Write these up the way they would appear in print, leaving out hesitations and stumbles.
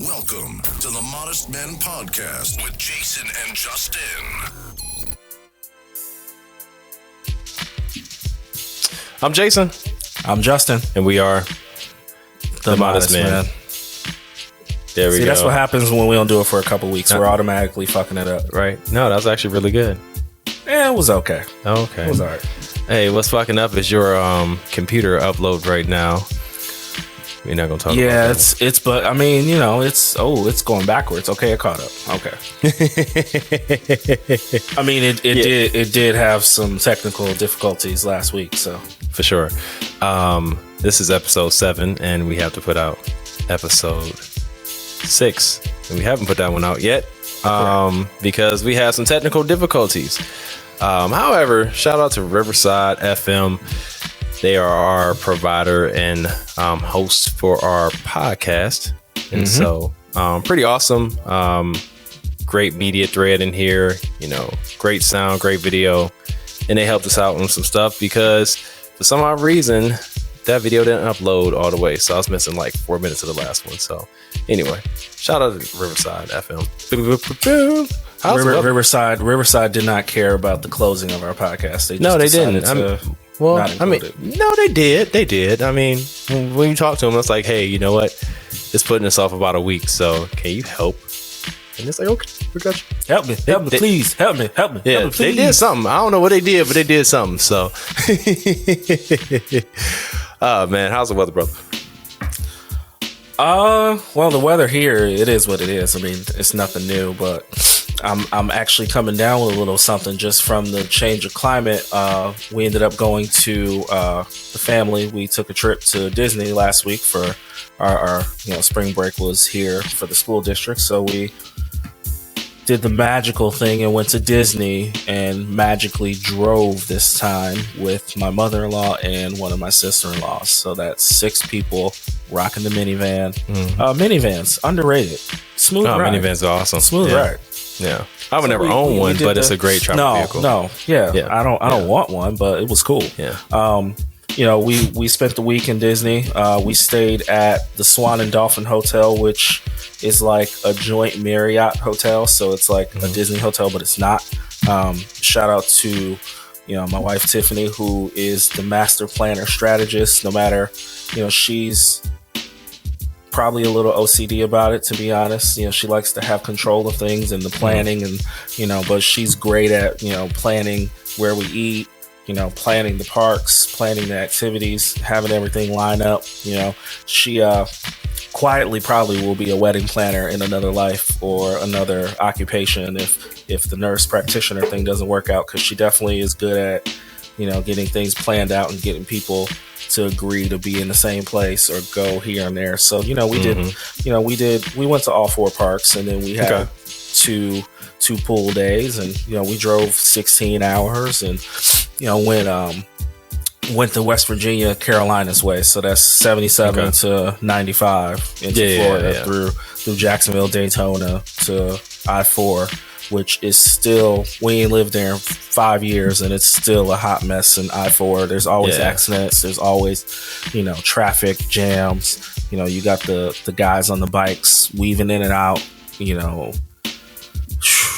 Welcome to the Modest Men Podcast with Jason and Justin. I'm Jason. I'm Justin. And we are the Modest Men. There we go. That's what happens when we don't do it for a couple weeks. We're automatically fucking it up. Right. No, that was actually really good. Yeah, it was okay. Okay. It was all right. Hey, what's fucking up is your computer upload right now. We're not gonna talk about that. Yeah, but I mean, you know, it's going backwards. Okay, it caught up. Okay. I mean, it did have some technical difficulties last week, so for sure. This is episode 7, and we have to put out episode 6, and we haven't put that one out yet because we had some technical difficulties. However, shout out to Riverside FM. They are our provider and host for our podcast. And so pretty awesome. Great media thread in here, you know, great sound, great video. And they helped us out on some stuff because for some odd reason, that video didn't upload all the way. So I was missing like 4 minutes of the last one. So anyway, shout out to Riverside FM. Riverside did not care about the closing of our podcast. They didn't. No, they did. They did. I mean, when you talk to them, it's like, hey, you know what? It's putting us off about a week. So can you help? And it's like, okay, we got you. Help me, please. Help me. Yeah, they did something. I don't know what they did, but they did something. So, oh man, how's the weather, brother? Well, the weather here, it is what it is. I mean, it's nothing new, but I'm actually coming down with a little something just from the change of climate. We ended up going to the family. We took a trip to Disney last week for our spring break was here for the school district. So we did the magical thing and went to Disney and magically drove this time with my mother-in-law and one of my sister-in-laws. So that's 6 people rocking the minivan. Minivans, underrated. Smooth ride. Minivans are awesome. Smooth ride. Yeah, I would never own one, but it's a great travel vehicle. Yeah. I don't want one, but it was cool. Yeah. We spent the week in Disney. We stayed at the Swan and Dolphin Hotel, which is like a joint Marriott hotel. So it's like a Disney hotel, but it's not. Shout out to my wife Tiffany, who is the master planner strategist. No matter, she's probably a little OCD about it, to be honest. She likes to have control of things and the planning and but she's great at planning where we eat, planning the parks, planning the activities, having everything line up. She quietly probably will be a wedding planner in another life or another occupation if the nurse practitioner thing doesn't work out, because she definitely is good at getting things planned out and getting people to agree to be in the same place or go here and there. So we went to all 4 parks, and then we had two pool days, and we drove 16 hours and went to West Virginia, Carolinas way. So that's 77 to 95 into Florida through Jacksonville, Daytona to I-4, which is still, we ain't lived there in 5 years and it's still a hot mess in I-4. There's always accidents. There's always, traffic jams. You got the guys on the bikes weaving in and out.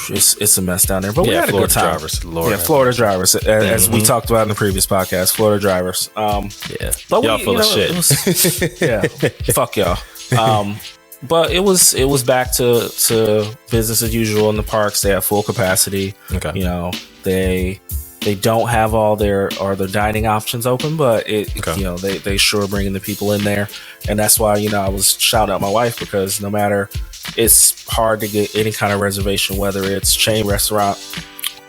It's a mess down there. But we had a good time. Florida drivers, as we talked about in the previous podcast. Florida drivers. But y'all full of shit. Fuck y'all. But it was back to business as usual in the parks. They have full capacity. They don't have all their dining options open, but they sure bringing the people in there, and that's why I was shouting out my wife, because no matter, it's hard to get any kind of reservation, whether it's chain restaurant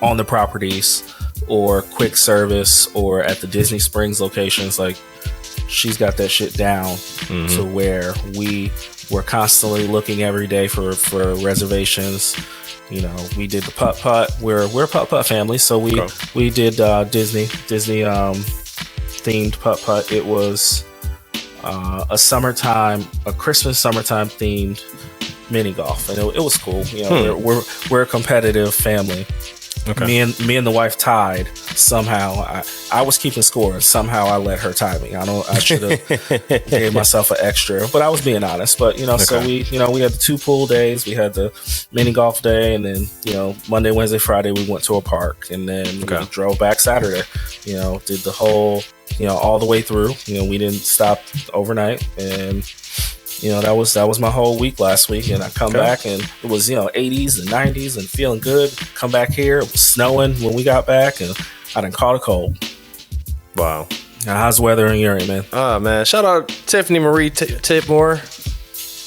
on the properties or quick service or at the Disney Springs locations. Like, she's got that shit down to where we're constantly looking every day for reservations. We did the putt-putt. We're a putt-putt family, so we did Disney themed putt-putt. It was a Christmas summertime themed mini golf, and it was cool. We're a competitive family. Okay. Me and the wife tied somehow. I was keeping score, and somehow I let her tie me. I should have gave myself an extra, but I was being honest. But so we had the 2 pool days, we had the mini golf day, and then Monday, Wednesday, Friday we went to a park, and then we drove back Saturday. Did the whole all the way through. We didn't stop overnight, and that was my whole week last week. And I come back and it was 80s and 90s and feeling good. Come back here, it was snowing when we got back, and I done caught a cold. Wow. Now, how's the weather in your area, man? Oh man, shout out Tiffany Marie Tidmore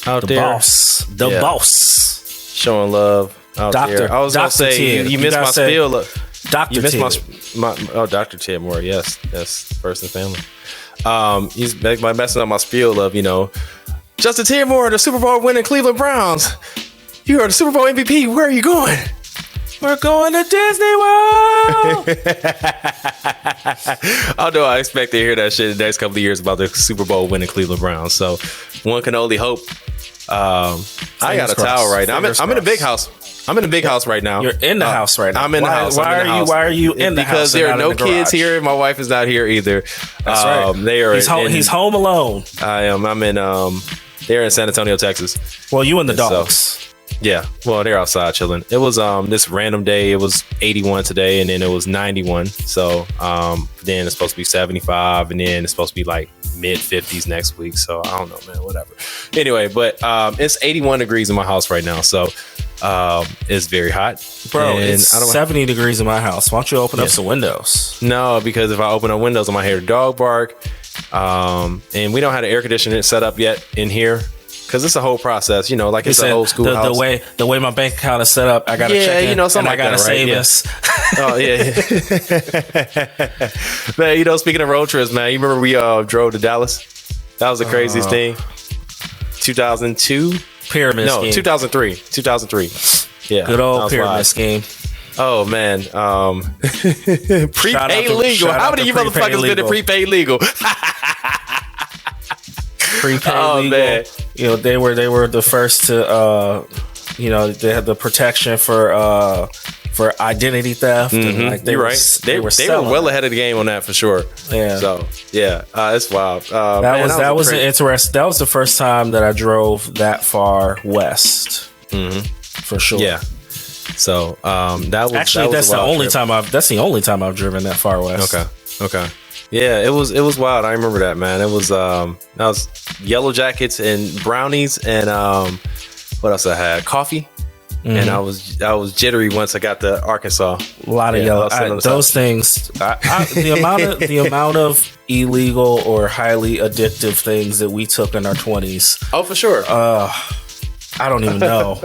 out there. The boss, showing love out there. I was gonna say you missed my spiel. Dr. You missed my Dr. Tidmore. Yes, first and family. He's by messing up my spiel of Justin Tidmore, the Super Bowl winning Cleveland Browns. You are the Super Bowl MVP. Where are you going? We're going to Disney World. Although I expect to hear that shit in the next couple of years about the Super Bowl winning Cleveland Browns. So one can only hope. I got a towel right now. I'm in a big house. I'm in a big house right now. You're in the house right now. I'm in the house. Why are you in the house? Because there are no kids here. My wife is not here either. That's right. They are. He's home alone. I am. I'm in. They're in San Antonio, Texas. Well, you and the dogs. So, yeah. Well, they're outside chilling. It was this random day. It was 81 today, and then it was 91. So then it's supposed to be 75, and then it's supposed to be like mid 50s next week. So I don't know, man. Whatever. Anyway, but it's 81 degrees in my house right now. So. It's very hot, bro. It's 70 degrees in my house. Why don't you open up some windows? No, because if I open up windows, I might hear the dog bark. And we don't have the air conditioner set up yet in here because it's a whole process. Like it's an old school house. The way my bank account is set up, I gotta check in. Something and I gotta save this. Oh yeah. Man, speaking of road trips, man, you remember we drove to Dallas? That was the craziest thing. 2002. Pyramid scheme. 2003. Yeah. Good old pyramid scheme. Oh, man. Prepaid legal. How many of you motherfuckers been in prepaid legal? Prepaid legal. Man. They were the first to, they had the protection for identity theft. Mm-hmm. And, you're right. They were well ahead of the game on that for sure. Yeah. So yeah, it's wild. That was an interesting. That was the first time that I drove that far west. Mm-hmm. For sure. Yeah. So that was actually that's the only time I've driven that far west. Okay. Yeah, it was wild. I remember that, man. It was that was Yellow Jackets and brownies and what else I had? Coffee. Mm-hmm. And I was jittery once I got to Arkansas. A lot of yellow. Those things. The amount of illegal or highly addictive things that we took in our 20s. Oh, for sure. I don't even know.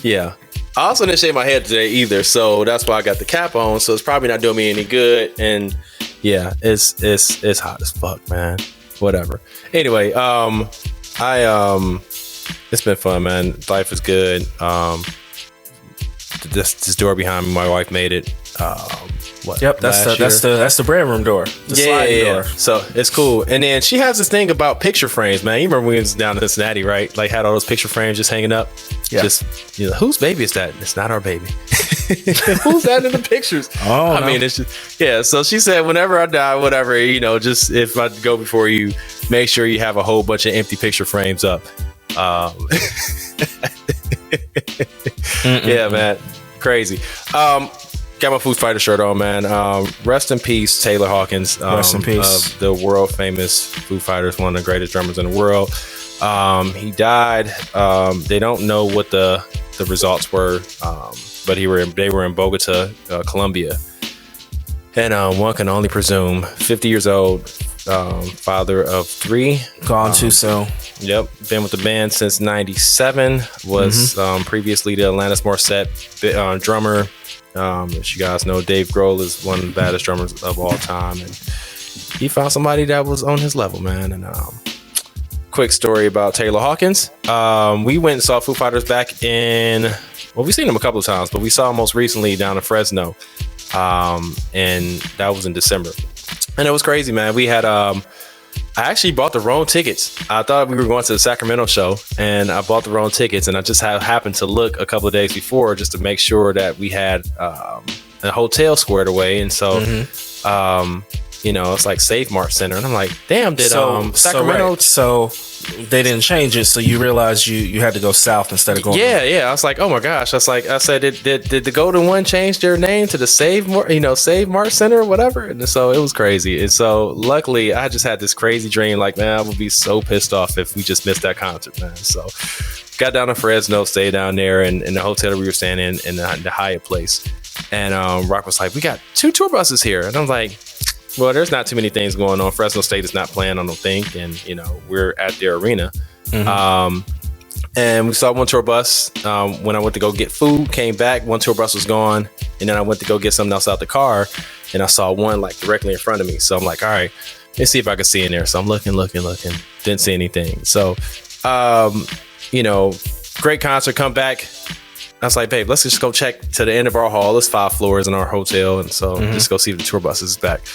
Yeah. I also didn't shave my head today either, so that's why I got the cap on. So it's probably not doing me any good. And yeah, it's hot as fuck, man. Whatever. Anyway, it's been fun, man. Life is good. This door behind me, my wife made it. Yep, that's the bread room door. The sliding door. So it's cool. And then she has this thing about picture frames, man. You remember when we was down in Cincinnati, right? Like had all those picture frames just hanging up. Yeah. Just whose baby is that? It's not our baby. Who's that in the pictures? Oh, I mean, it's just So she said, whenever I die, whatever, just if I go before you, make sure you have a whole bunch of empty picture frames up. Yeah, man, crazy. Got my Foo Fighter shirt on, man. Rest in peace, Taylor Hawkins. Rest in peace. Of the world famous Foo Fighters, one of the greatest drummers in the world. He died. They don't know what the results were, but they were in Bogota, Colombia, and one can only presume 50 years old, father of 3, gone too soon. Yep, been with the band since '97. Was previously the Alanis Morissette drummer. As you guys know, Dave Grohl is one of the baddest drummers of all time, and he found somebody that was on his level, man. And quick story about Taylor Hawkins. We went and saw Foo Fighters back in. Well, we've seen them a couple of times, but we saw them most recently down in Fresno, and that was in December. And it was crazy, man. We had I actually bought the wrong tickets. I thought we were going to the Sacramento show, and I bought the wrong tickets. And I just happened to look a couple of days before just to make sure that we had a hotel squared away, and so you know, it's like Save Mart Center, and I'm like, damn, did Sacramento? So they didn't change it, so you realized you had to go south instead of going. Yeah. I was like, oh my gosh. I said, did the Golden One change their name to the Save Mart Center or whatever? And so it was crazy. And so luckily, I just had this crazy dream. Like, man, I would be so pissed off if we just missed that concert, man. So got down to Fresno, stayed down there in the hotel that we were staying in the Hyatt place. And Rock was like, we got 2 tour buses here, and I was like, well, there's not too many things going on. Fresno State is not playing, I don't think. And, you know, we're at their arena. And we saw one tour bus. When I went to go get food, came back, one tour bus was gone. And then I went to go get something else out the car. And I saw one like directly in front of me. So I'm like, all right, let's see if I can see in there. So I'm looking. Didn't see anything. So, you know, great concert, come back. I was like, babe, let's just go check to the end of our hall. It's 5 floors in our hotel. And so just go see if the tour bus is back.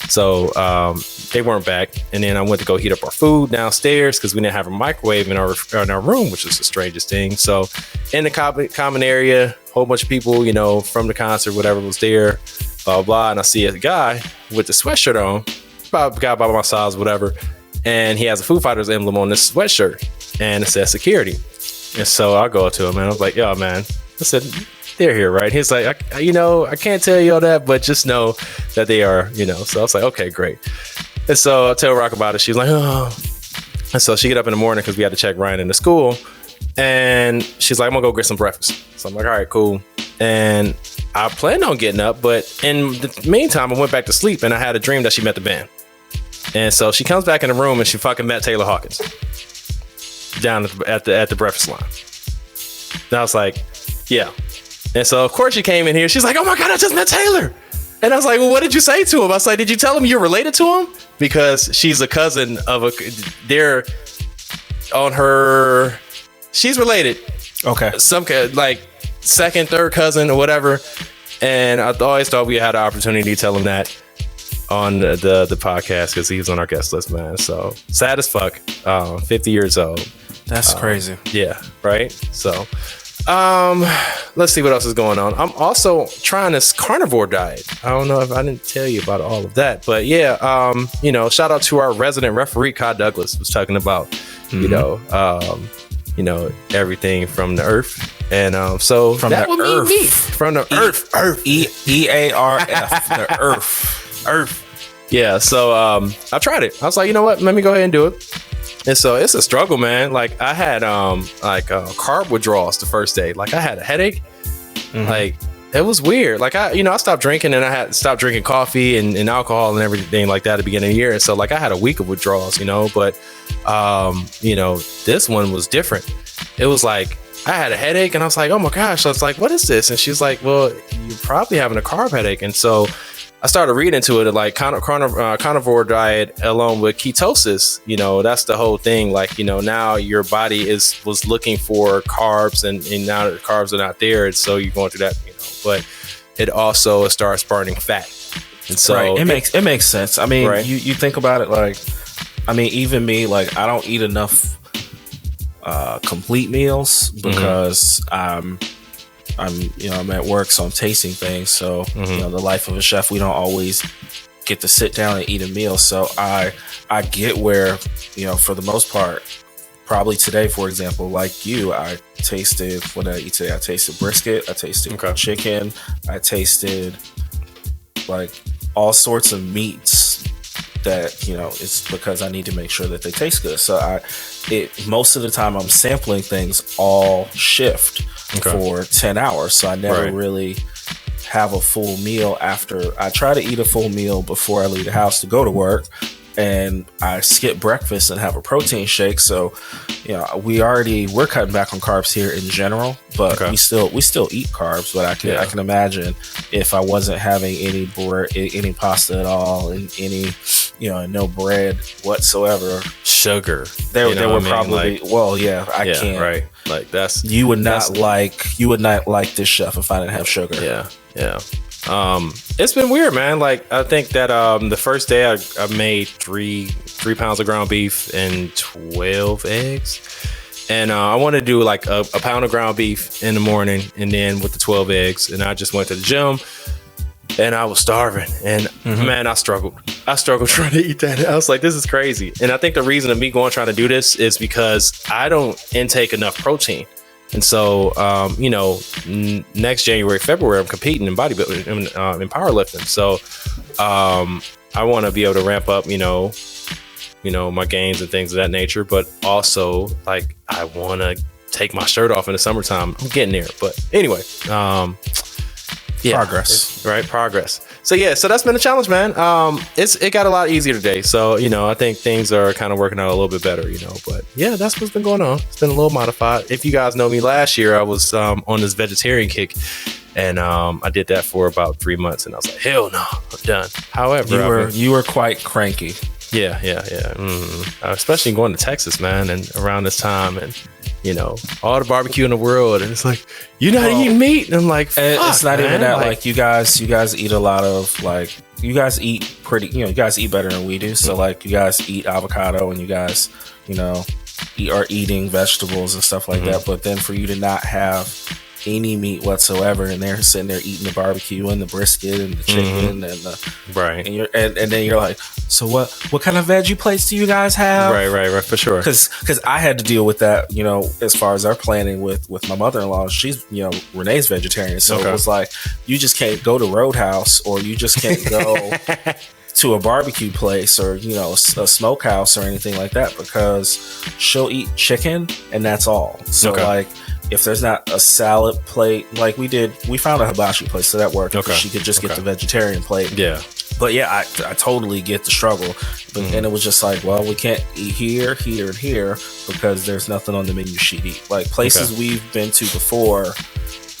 So they weren't back. And then I went to go heat up our food downstairs because we didn't have a microwave in our room, which was the strangest thing. So in the common area, a whole bunch of people, you know, from the concert, whatever was there, blah, blah. And I see a guy with the sweatshirt on, about a guy by my size, whatever. And he has a Foo Fighters emblem on this sweatshirt. And it says security. And so I go to him and I was like, yo, man. I said, they're here, right? He's like, I can't tell you all that, but just know that they are, you know. So I was like, okay, great. And so I tell Rock about it. She's like, oh. And so she get up in the morning because we had to check Ryan into school. And she's like, I'm going to go get some breakfast. So I'm like, all right, cool. And I planned on getting up, but in the meantime, I went back to sleep and I had a dream that she met the band. And so she comes back in the room and she fucking met Taylor Hawkins down at the breakfast line. And I was like, yeah. And so of course she came in here. She's like, oh my God, I just met Taylor. And I was like, well, what did you say to him? I was like, did you tell him you're related to him? Because she's a cousin of she's related. Okay. Some like second, third cousin or whatever. And I always thought we had an opportunity to tell him that on the podcast because he was on our guest list, man. So sad as fuck. 50 years old. That's crazy. Yeah. Right. So, let's see what else is going on. I'm also trying this carnivore diet. I don't know if I didn't tell you about all of that, but yeah, you know, shout out to our resident referee, Cod Douglas, was talking about, you know, everything from the earth. And so from that the would earth. mean me from the earth, EARF, the earth. Yeah. So I tried it. I was like, you know what? Let me go ahead and do it. And so it's a struggle, man. Like I had carb withdrawals the first day. Like I had a headache. Like it was weird. Like I stopped drinking and I had stopped drinking coffee and alcohol and everything like that at the beginning of the year. And so like I had a week of withdrawals, you know, but this one was different. It was like I had a headache and I was like, oh my gosh. I was like, what is this? And she's like, well, you're probably having a carb headache. And so I started reading into it, like carnivore diet along with ketosis. You know, that's the whole thing. Like, you know, now your body was looking for carbs and now the carbs are not there. And so you're going through that, you know, but it also starts burning fat. And so right. It makes sense. I mean, right. you think about it, like, I mean, even me, like I don't eat enough complete meals because I'm at work, so I'm tasting things. So, you know, the life of a chef, we don't always get to sit down and eat a meal. So I get where, you know, for the most part, probably today, for example, like you, I tasted, what did I eat today? I tasted brisket. I tasted chicken. I tasted like all sorts of meats that, you know, it's because I need to make sure that they taste good. So most of the time I'm sampling things all shift for 10 hours. So I never really have a full meal after. I try to eat a full meal before I leave the house to go to work. And I skip breakfast and have a protein shake. So, you know, we're cutting back on carbs here in general, but we still eat carbs. But I can imagine if I wasn't having any pasta at all and any, you know, no bread whatsoever, sugar. There would probably I can't. Right. Like you would not like this chef if I didn't have sugar. Yeah. It's been weird, man. Like I think that the first day I made 3 pounds of ground beef and 12 eggs, and I wanted to do like a pound of ground beef in the morning, and then with the 12 eggs, and I just went to the gym, and I was starving, and man, I struggled trying to eat that. I was like, this is crazy. And I think the reason of me trying to do this is because I don't intake enough protein. And so, next January, February, I'm competing in bodybuilding, in powerlifting. So, I want to be able to ramp up, my gains and things of that nature. But also, like, I want to take my shirt off in the summertime. I'm getting there. But anyway, progress. Progress. So that's been a challenge, man. It got a lot easier today. So, I think things are kind of working out a little bit better, but yeah, that's what's been going on. It's been a little modified. If you guys know me, last year I was on this vegetarian kick, and I did that for about 3 months, and I was like, hell no, I'm done. However, you were quite cranky. Yeah. Especially going to Texas, man, and around this time, and all the barbecue in the world, and it's like, you're not eating meat, and I'm like, it's not even that. Like, you guys eat a lot of, like, you guys eat pretty, you guys eat better than we do. So like, you guys eat avocado, and you guys, are eating vegetables and stuff like that. But then for you to not have any meat whatsoever, and they're sitting there eating the barbecue and the brisket and the chicken and the and then you're like, so what kind of veggie plates do you guys have? Right, for sure. Because I had to deal with that, as far as our planning with my mother-in-law. She's Renee's vegetarian, so it was like, you just can't go to Roadhouse, or you just can't go to a barbecue place, or a smokehouse or anything like that, because she'll eat chicken and that's all. So like, if there's not a salad plate, like we found a hibachi place, so that worked. She could just get the vegetarian plate. Yeah. But yeah, I totally get the struggle. And it was just like, well, we can't eat here, and here, because there's nothing on the menu sheet to eat. Like, places we've been to before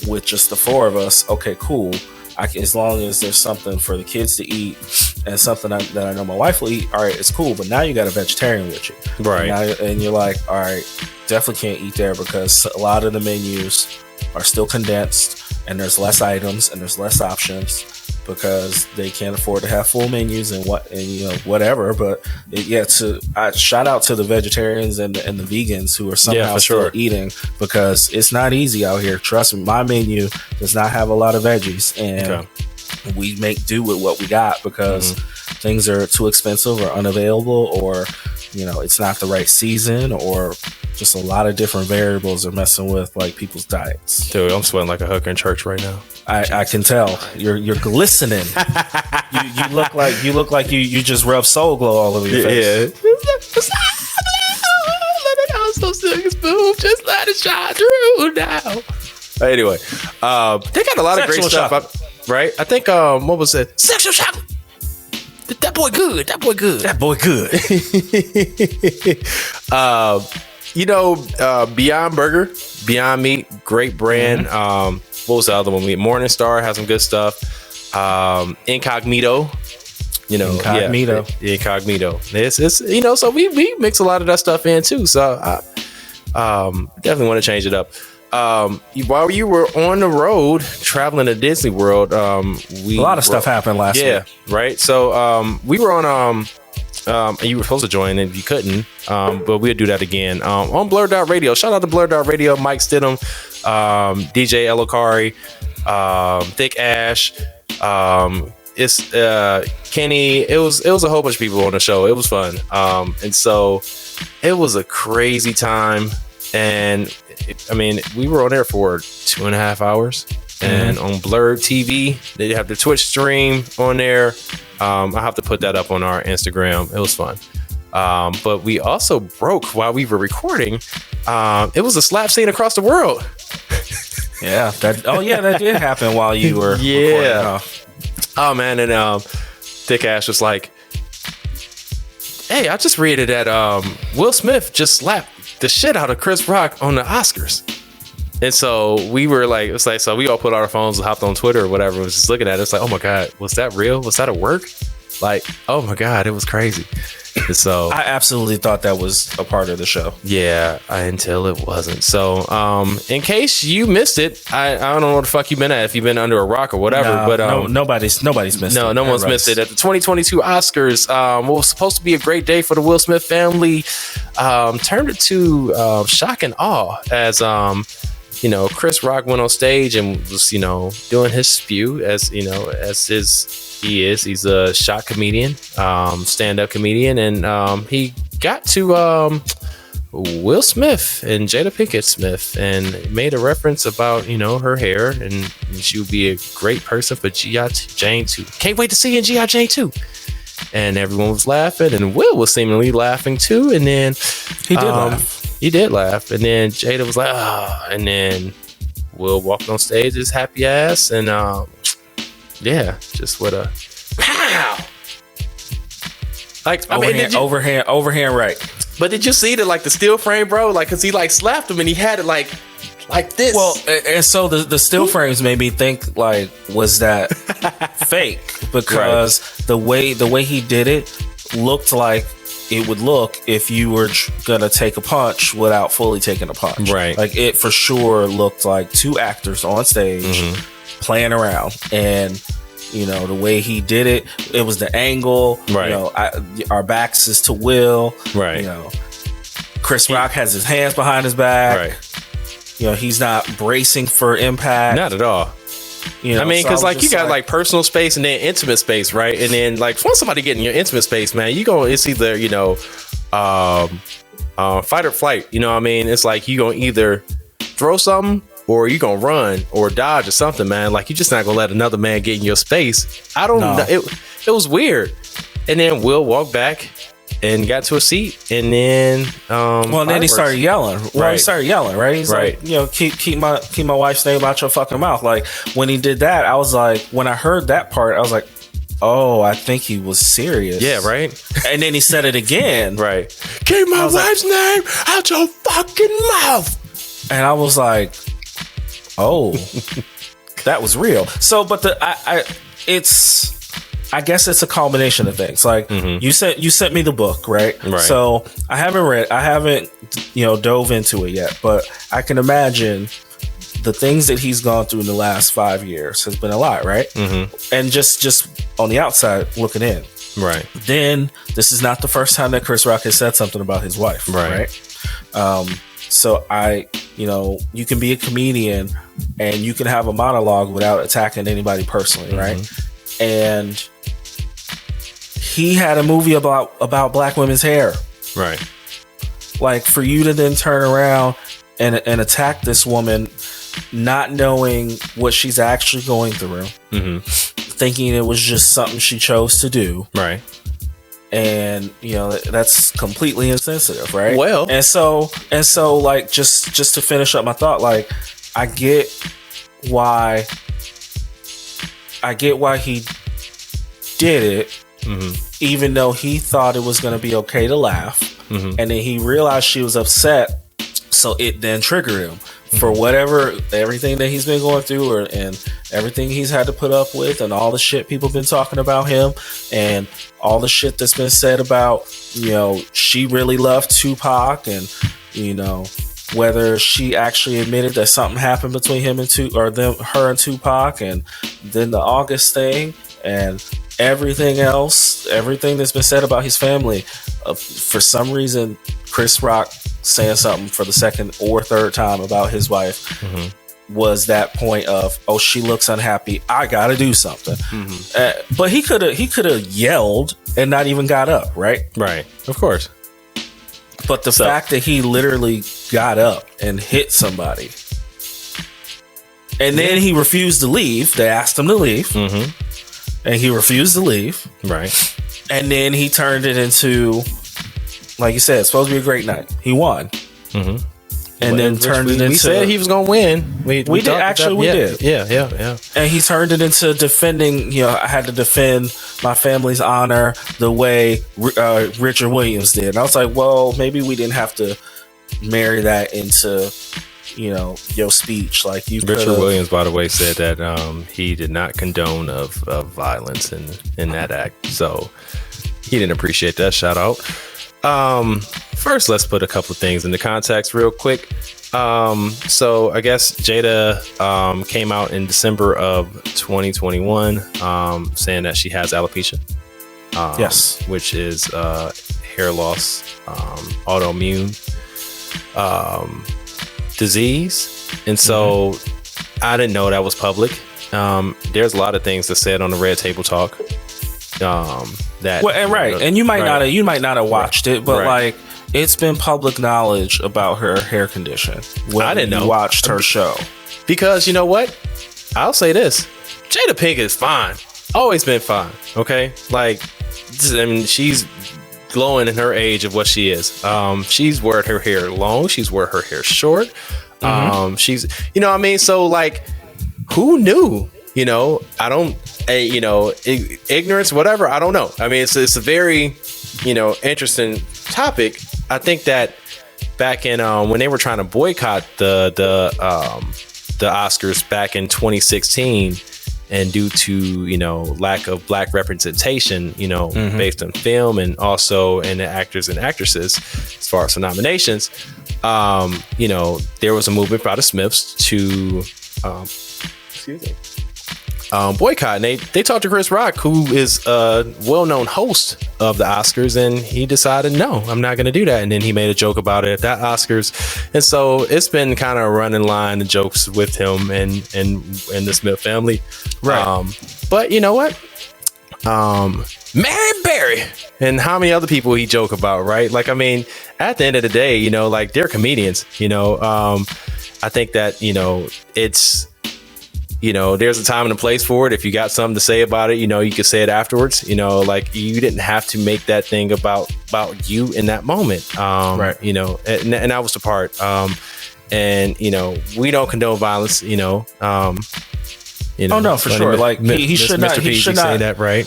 with just the four of us, okay, cool. As long as there's something for the kids to eat and something that I know my wife will eat, all right, it's cool. But now you got a vegetarian with you. Right. And you're like, all right, definitely can't eat there, because a lot of the menus are still condensed, and there's less items and there's less options, because they can't afford to have full menus and whatever. But shout out to the vegetarians and the vegans who are somehow still eating, because it's not easy out here. Trust me, my menu does not have a lot of veggies, and we make do with what we got, because things are too expensive or unavailable, or it's not the right season, or just a lot of different variables are messing with like people's diets. Dude, I'm sweating like a hooker in church right now. I can tell. You're glistening. you look like you just rubbed Soul Glow all over your face. Yeah. Let it out, so silky smooth, just let it shine through now. Anyway, they got a lot of great stuff, right? I think what was it? Sexual chocolate. That boy good. Beyond Burger, Beyond Meat, great brand. What was the other one? Morningstar has some good stuff. Incognito. Incognito. It's so we mix a lot of that stuff in too. So I definitely want to change it up. While you were on the road traveling to Disney World, a lot of stuff happened last week. Right. So we were on you were supposed to join and you couldn't, but we'll do that again on Blur.radio. Shout out to Blur.radio, Mike Stidham, DJ Elokari, Thick Ash, it's Kenny. It was a whole bunch of people on the show. It was fun, and so it was a crazy time. And we were on there for 2.5 hours, and on blurdtv they have the Twitch stream on there. I have to put that up on our Instagram. It was fun. But we also broke while we were recording. It was a slap scene across the world. That did happen while you were recording. Oh man, and Thick Ash was like, hey, I just read it that Will Smith just slapped the shit out of ChrisRock on the Oscars. And so we were like, so we all put our phones and hopped on Twitter or whatever, was just looking at it. It's like, oh my God, was that real? Was that a work? Like, oh my God, it was crazy. And so I absolutely thought that was a part of the show. Yeah, until it wasn't. So in case you missed it, I don't know what the fuck you've been at, if you've been under a rock or whatever. Nobody's missed it. No one's missed it. At the 2022 Oscars, what was supposed to be a great day for the Will Smith family turned it to shock and awe as ChrisRock went on stage and was, doing his spew as he's a shot comedian, stand-up comedian, and he got to Willsmith and Jada Pinkett Smith and made a reference about, her hair, and she would be a great person for G.I. Jane 2. Can't wait to see you in G.I. Jane 2. And everyone was laughing, and Will was seemingly laughing too. And then he did laugh. He did laugh. And then Jada was like, oh. And then Will walked on stage, his happy ass, and just what a pow. Like, overhand right. But did you see the still frame, bro? Like, cause he slapped him and he had it like this. Well, and so the still frames made me think was that fake? Because the way he did it looked like it would look if you were gonna take a punch without fully taking a punch. Right. Like, it for sure looked like two actors on stage playing around, and the way he did it, it was the angle. Right. Our backs is to Will. Right. ChrisRock has his hands behind his back. Right. He's not bracing for impact. Not at all. Because you got personal space and then intimate space, right? And then once somebody get in your intimate space, man, it's either fight or flight. You know what I mean? It's like you gonna either throw something or you gonna run or dodge or something, man. Like, you're just not gonna let another man get in your space. I don't know. It was weird. And then Will walked back and got to a seat, and then and then he started yelling. Well, he started yelling, right? He's right. like, keep my wife's name out your fucking mouth. Like, when he did that, I was like, when I heard that part, I was like, oh, I think he was serious. Yeah, right. And then he said it again. Right. Keep my wife's name out your fucking mouth. And I was like, oh, that was real. So, but I guess it's a combination of things. Like, you sent me the book, right? Right. So I haven't dove into it yet, but I can imagine the things that he's gone through in the last 5 years has been a lot, right? And just on the outside looking in, right? Then this is not the first time that ChrisRock has said something about his wife, right? So you can be a comedian and you can have a monologue without attacking anybody personally, right? And he had a movie about black women's hair, right? Like, for you to then turn around and attack this woman, not knowing what she's actually going through, thinking it was just something she chose to do, right? And that's completely insensitive, right? Well, and so like, just to finish up my thought, like, I get why he did it, even though he thought it was going to be okay to laugh, and then he realized she was upset, so it then triggered him for everything that he's been going through, and everything he's had to put up with, and all the shit people been talking about him, and all the shit that's been said about she really loved Tupac, and whether she actually admitted that something happened between her and Tupac, and then the August thing, and everything that's been said about his family. For some reason, ChrisRock saying something for the second or third time about his wife was that point of, oh, she looks unhappy, I gotta do something. But he could have yelled and not even got up, right? Right, of course. But the fact that he literally got up and hit somebody, and then he refused to leave. They asked him to leave, and he refused to leave. Right. And then he turned it into, like you said, it's supposed to be a great night. He won. And then turned it into... We said he was going to win. We did. Actually, we did. Yeah. And he turned it into defending, I had to defend my family's honor the way Richard Williams did. And I was like, well, maybe we didn't have to marry that into, your speech. Like, you Richard Williams, by the way, said that he did not condone of violence in that act. So he didn't appreciate that. Shout out. First, let's put a couple of things into context real quick. So I guess Jada came out in December of 2021 saying that she has alopecia. Yes. Which is hair loss, autoimmune disease. And so I didn't know that was public. There's a lot of things that said on the Red Table Talk. And you might not have watched it, but like it's been public knowledge about her hair condition. I didn't know. Watched her show because you know what? I'll say this: Jada Pinkett is fine. Always been fine. Okay, like I mean, she's glowing in her age of what she is. She's wore her hair long. She's wore her hair short. She's, you know what I mean? So like, who knew? You know, I don't, ignorance, whatever. I don't know. I mean, it's a very, interesting topic. I think that back in when they were trying to boycott the Oscars back in 2016, and due to lack of black representation, based on film and also in the actors and actresses as far as the nominations, there was a movement by the Smiths to boycott. And they talked to ChrisRock, who is a well-known host of the Oscars, and he decided, no, I'm not going to do that. And then he made a joke about it at that Oscars. And so it's been kind of a running line of jokes with him and the Smith family. Right. But you know what? Mary Berry and how many other people he joke about, right? Like, I mean, at the end of the day, like they're comedians, I think that, it's, there's a time and a place for it. If you got something to say about it, you could say it afterwards. Like you didn't have to make that thing about you in that moment. Right. And that was the part. And we don't condone violence. Oh no, for sure. Like he should not. He should not say that, right?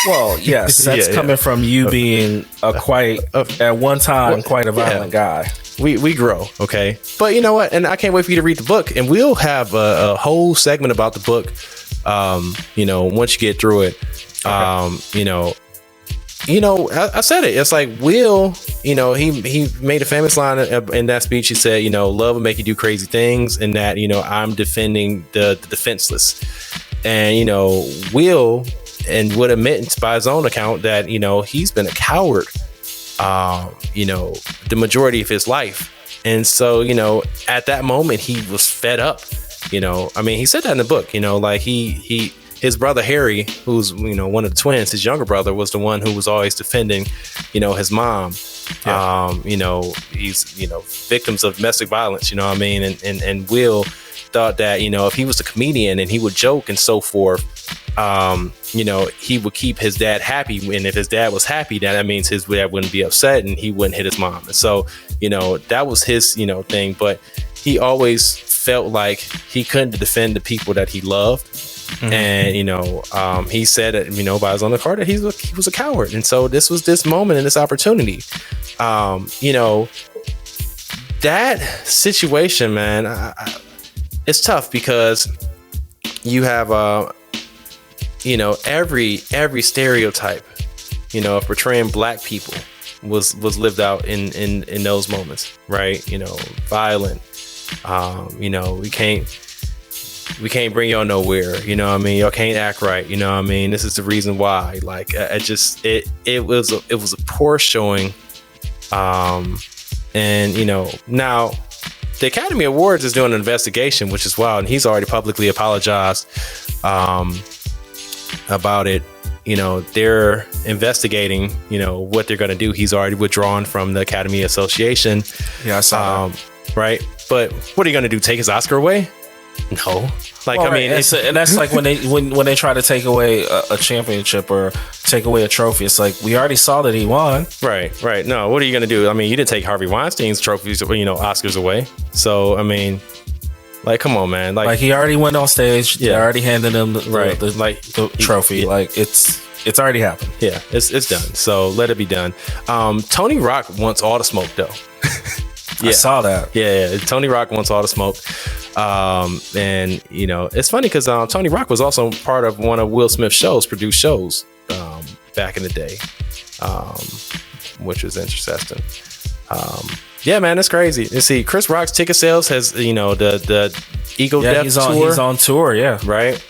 Well, yes, that's coming from you being at one time quite a violent guy. We grow, okay? But you know what? And I can't wait for you to read the book. And we'll have a whole segment about the book, once you get through it. Okay. I said it. It's like Will, he made a famous line in that speech. He said, love will make you do crazy things, and that, I'm defending the defenseless. And, Will and would admit by his own account that, he's been a coward the majority of his life. And so, at that moment he was fed up. I mean, he said that in the book, like his brother Harry, who's one of the twins, his younger brother, was the one who was always defending his mom. He's victims of domestic violence, what I mean? And Will thought that if he was a comedian and he would joke and so forth, he would keep his dad happy, and if his dad was happy, that means his dad wouldn't be upset and he wouldn't hit his mom. And so that was his thing, but he always felt like he couldn't defend the people that he loved. And he said that by his own account that he was a coward. And so this was this moment and this opportunity. That situation, man, it's tough because you have every stereotype of portraying black people was lived out in those moments, right? Violent, we can't bring y'all nowhere, y'all can't act right, this is the reason why. Like it was a poor showing. And now the Academy Awards is doing an investigation, which is wild, and he's already publicly apologized about it. They're investigating what they're going to do. He's already withdrawn from the Academy Association. Yeah, I saw that. Right, but what are you going to do, take his Oscar away? No. Like, well, I mean, and that's like when they try to take away a championship or take away a trophy. It's like, we already saw that he won. Right. No, what are you going to do? I mean, you didn't take Harvey Weinstein's trophies, Oscars away. So, I mean, like, come on, man. Like he already went on stage. Yeah. They already handed him the trophy. Yeah. Like, it's already happened. Yeah, it's done. So let it be done. Tony Rock wants all the smoke, though. Yeah. I saw that. Yeah. Tony Rock wants all the smoke. And it's funny because Tony Rock was also part of one of Will Smith's produced shows back in the day, which was interesting. Yeah, man, it's crazy. You see, Chris Rock's ticket sales has the Ego Death tour. He's on tour, yeah, right.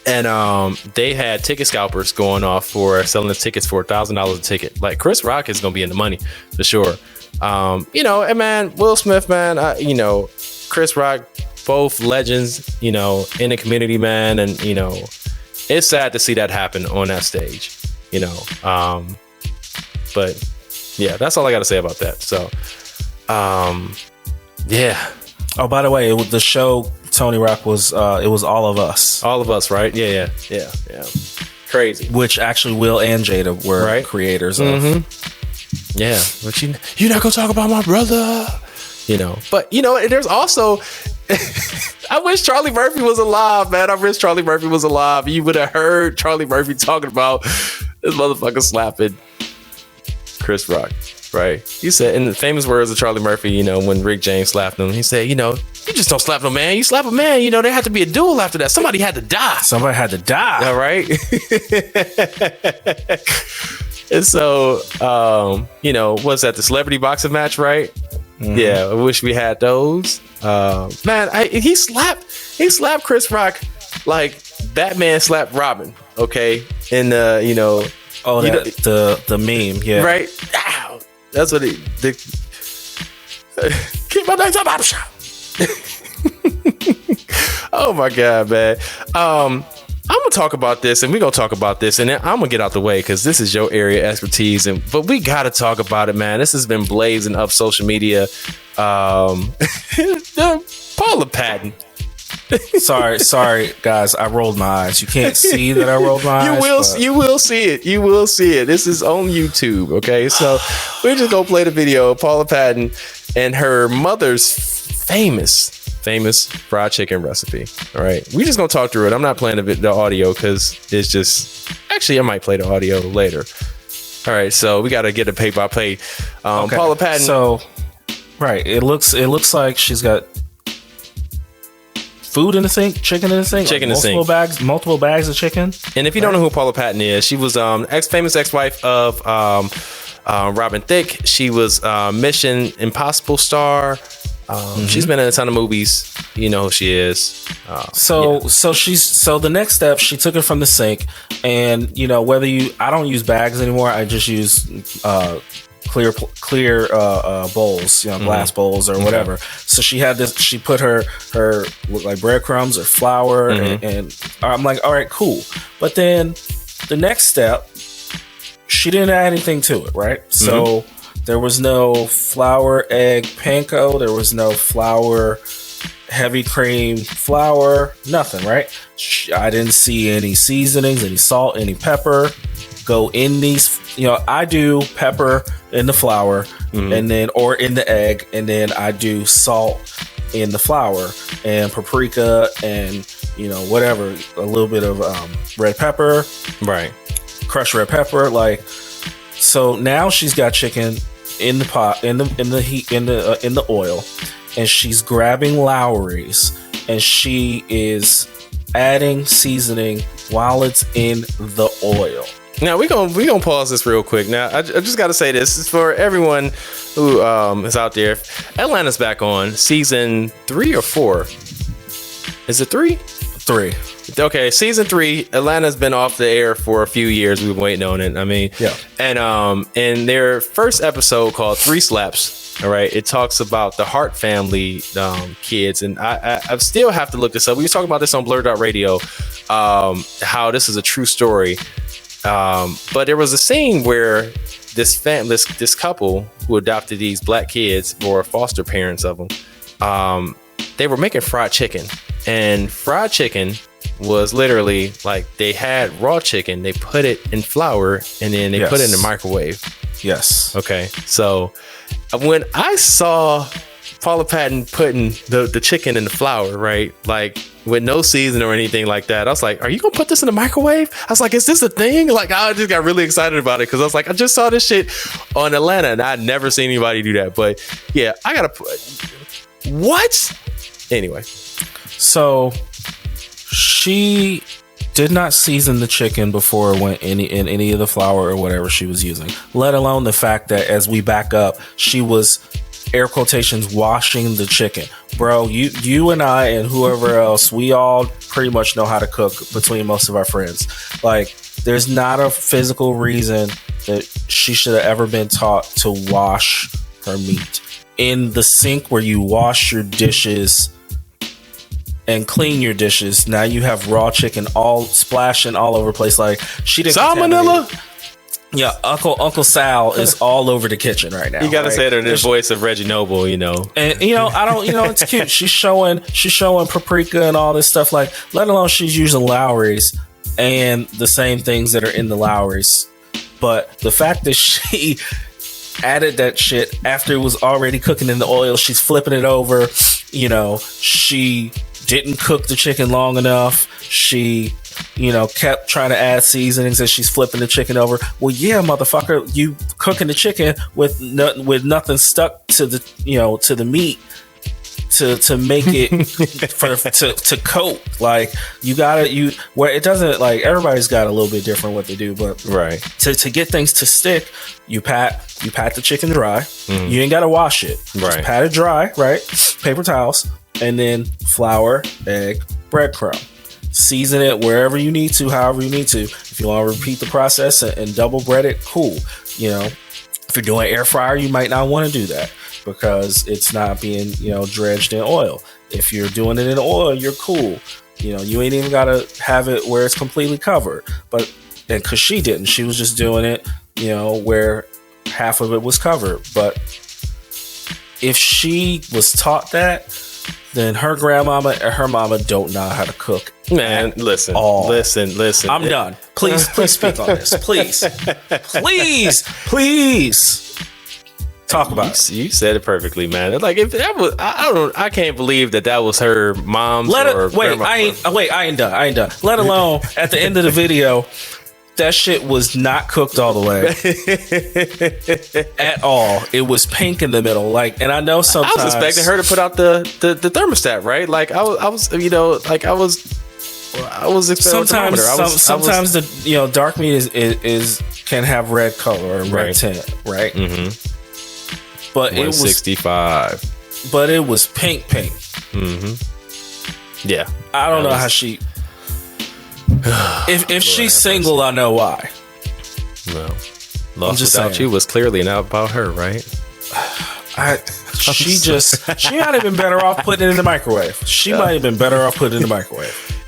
And they had ticket scalpers going off for selling the tickets for $1,000 a ticket. Like, Chris Rock is gonna be in the money for sure. And man, Will Smith, man, Chris Rock, both legends, in the community, man. And, it's sad to see that happen on that stage, but yeah, that's all I got to say about that. So, yeah. Oh, by the way, the show Tony Rock was, it was All of Us. All of Us, right? Yeah. Crazy. Which actually Will and Jada were creators of. Yeah, but you're not gonna talk about my brother, But there's also, I wish Charlie Murphy was alive, man. I wish Charlie Murphy was alive. You would have heard Charlie Murphy talking about this motherfucker slapping Chris Rock, right? He said, in the famous words of Charlie Murphy, when Rick James slapped him, he said, you just don't slap no man. You slap a man, there had to be a duel after that. Somebody had to die. All right. And so, what's that? The celebrity boxing match, right? Mm-hmm. Yeah, I wish we had those. Man, he slapped Chris Rock like Batman slapped Robin. Okay, and the meme, yeah, right. Ow. That's what keep my legs up. Oh my god, man. I'm gonna talk about this, and we're gonna talk about this, and then I'm gonna get out the way because this is your area of expertise. But we gotta talk about it, man. This has been blazing up social media. Paula Patton. sorry, guys. I rolled my eyes. You can't see that I rolled my eyes. You will see it. You will see it. This is on YouTube. Okay, so we're just gonna play the video of Paula Patton and her mother's famous fried chicken recipe. All right, we just gonna talk through it. I'm not playing the audio because it's just, actually I might play the audio later. All right, so we got to get a pay by play. Okay. Paula Patton. So right, it looks like she's got food in the sink, chicken in the sink, multiple bags of chicken. And if you don't know who Paula Patton is, she was famous ex-wife of Robin Thicke. She was Mission Impossible star. She's been in a ton of movies. You know who she is. So the next step, she took it from the sink, and I don't use bags anymore. I just use clear bowls, glass bowls or whatever. So she had this. She put her look like breadcrumbs or flour, and I'm like, all right, cool. But then the next step, she didn't add anything to it, right? So. There was no flour, egg, panko. There was no flour, heavy cream flour, nothing, right? I didn't see any seasonings, any salt, any pepper go in these. I do pepper in the flour and then, or in the egg, and then I do salt in the flour and paprika and, whatever, a little bit of red pepper. Right. Crushed red pepper. So now she's got chicken in the pot, in the heat, in the oil, and she's grabbing Lowry's, and she is adding seasoning while it's in the oil. Now we gonna pause this real quick. Now I just got to say this is for everyone who is out there. Atlanta's back on season 3 or 4. Is it 3? 3. Okay, season 3. Atlanta's been off the air for a few years. We've been waiting on it. I mean, yeah. And in their first episode called 3 Slaps, all right, it talks about the Hart family kids, and I still have to look this up. We were talking about this on Blur.radio, how this is a true story. But there was a scene where this couple who adopted these black kids, or foster parents of them, they were making fried chicken, and fried chicken was literally like they had raw chicken, they put it in flour, and then they put it in the microwave. Yes. Okay. So when I saw Paula Patton putting the chicken in the flour, right, like with no season or anything like that, I was like, are you gonna put this in the microwave? I was like, is this a thing? Like, I just got really excited about it because I was like, I just saw this shit on Atlanta and I'd never seen anybody do that. But yeah, I gotta put what? Anyway, so she did not season the chicken before it went in any of the flour or whatever she was using, let alone the fact that as we back up, she was, air quotations, washing the chicken. Bro, you and I and whoever else, we all pretty much know how to cook between most of our friends. Like, there's not a physical reason that she should have ever been taught to wash her meat. in the sink where you wash your dishes and clean your dishes. Now you have raw chicken all splashing all over the place. Like, she didn't Salmonella. Yeah, Uncle Sal is all over the kitchen right now. You gotta say it in the voice of Reggie Noble, And it's cute. She's showing paprika and all this stuff. Like, let alone she's using Lowry's and the same things that are in the Lowry's. But the fact that she added that shit after it was already cooking in the oil, she's flipping it over. She didn't cook the chicken long enough. She kept trying to add seasonings as she's flipping the chicken over. Well, yeah, motherfucker, you cooking the chicken with nothing stuck to the meat to make it to coat. Like, where it doesn't, like, everybody's got a little bit different what they do, but right, to get things to stick, you pat the chicken dry. You ain't gotta wash it. Right. Just pat it dry, right? Paper towels, and then flour, egg, breadcrumb. Season it wherever you need to, however you need to. If you want to repeat the process and double bread it, cool. If you're doing air fryer, you might not want to do that because it's not being, dredged in oil. If you're doing it in oil, you're cool. You ain't even got to have it where it's completely covered. But because she didn't, she was just doing it, where half of it was covered. But if she was taught that, then her grandmama and her mama don't know how to cook. Man, listen. I'm done. Please speak on this. Please talk about it. You said it perfectly, man. Like, if that was, I can't believe that was her mom's. I ain't done. Let alone at the end of the video, that shit was not cooked all the way at all. It was pink in the middle. Like, and I know sometimes I was expecting her to put out the thermostat, right? Like, I was expecting sometimes the dark meat is can have red color and red tint, right? Mm-hmm. But it was 65. But it was pink. Mm-hmm. Yeah, I don't know how she. If she's single, I know why. No, Lost Without You was clearly not about her, right? She might have been better off putting it in the microwave.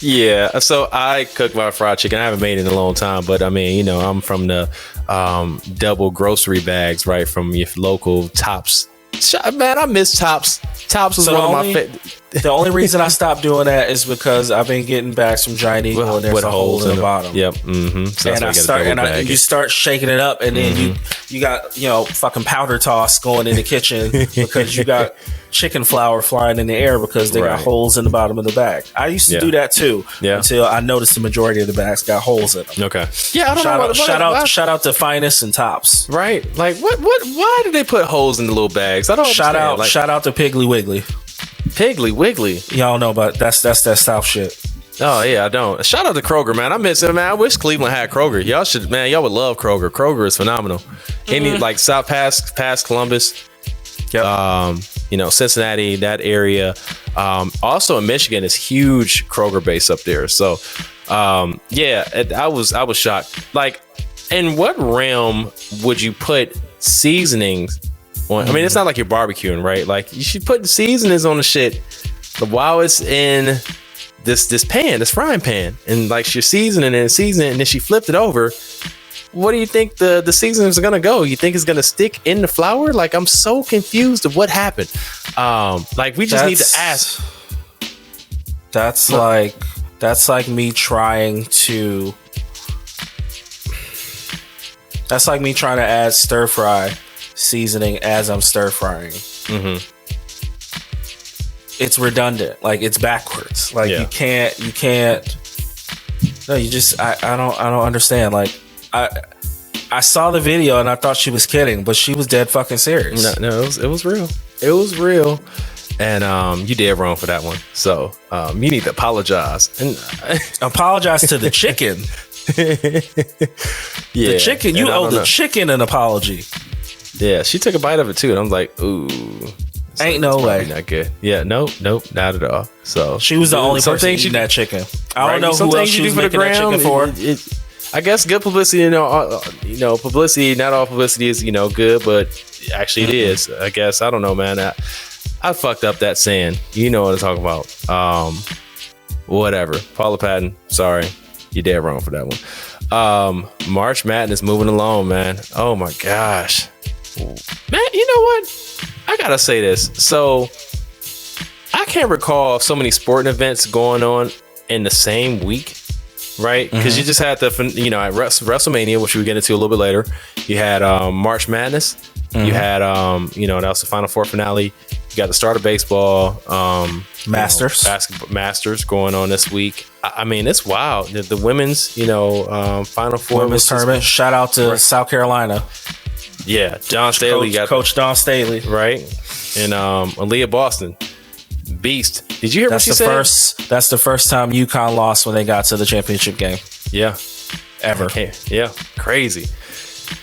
Yeah, so I cook my fried chicken. I haven't made it in a long time, but I mean, I'm from the double grocery bags, right, from your local Tops. Man, I miss Tops. Tops was one of my favorite. The only reason I stopped doing that is because I've been getting bags from Giant Eagle and there's a hole in the bottom. Yep. Mm-hmm. So you start shaking it up, and then you got fucking powder toss going in the kitchen because you got chicken flour flying in the air because they got holes in the bottom of the bag. I used to do that too until I noticed the majority of the bags got holes in them. Okay. Yeah, I don't know. Shout out to Finest and Tops. Right. Like, what? Why did they put holes in the little bags? I don't understand. Shout out to Piggly Wiggly. Piggly Wiggly. Y'all know, but that's that South shit. Oh yeah, I don't. Shout out to Kroger, man. I miss it, man. I wish Cleveland had Kroger. Y'all would love Kroger. Kroger is phenomenal. Any like South past Columbus, Cincinnati, that area. Also in Michigan is huge Kroger base up there. So I was shocked. Like, in what realm would you put seasonings on? I mean, it's not like you're barbecuing, right? Like, you should put seasonings on the shit while it's in this frying pan, and like she's seasoning and then she flipped it over. What do you think the seasonings are gonna go? You think it's gonna stick in the flour? Like, I'm so confused of what happened. Like, we just need to ask. That's like me trying to. That's like me trying to add stir fry seasoning as I'm stir frying. Mm-hmm. It's redundant. Like, it's backwards. Like, you can't. No, you just. I don't understand. Like, I saw the video and I thought she was kidding, but she was dead fucking serious. No, it was real. It was real. And you did wrong for that one. So you need to apologize. And apologize to the chicken. Yeah, the chicken. You owe the chicken an apology. Yeah, she took a bite of it too, and I'm like, ooh, ain't no way. Not good. Yeah, nope, not at all. So she was the only person eating that chicken. I don't know who else she was making that chicken for. I guess good publicity. Publicity. Not all publicity is good, but Actually, it is. I guess. I don't know, man. I fucked up that saying. You know what I'm talking about. Whatever. Paula Patton, sorry. You're dead wrong for that one. March Madness moving along, man. Oh my gosh. Man, you know what? I gotta say this. So I can't recall so many sporting events going on in the same week, right? Because you just had at WrestleMania, which we'll get into a little bit later. You had March Madness. You had that was the Final Four finale. You got the start of baseball, Masters, basketball Masters going on this week. I mean, it's wild. The women's, Final Four women's tournament. Shout out to South Carolina. Yeah, John Staley Coach Don Staley, right? And Aaliyah Boston, beast. Did you hear what she said? That's the first time UConn lost when they got to the championship game. Yeah, ever. Yeah, crazy.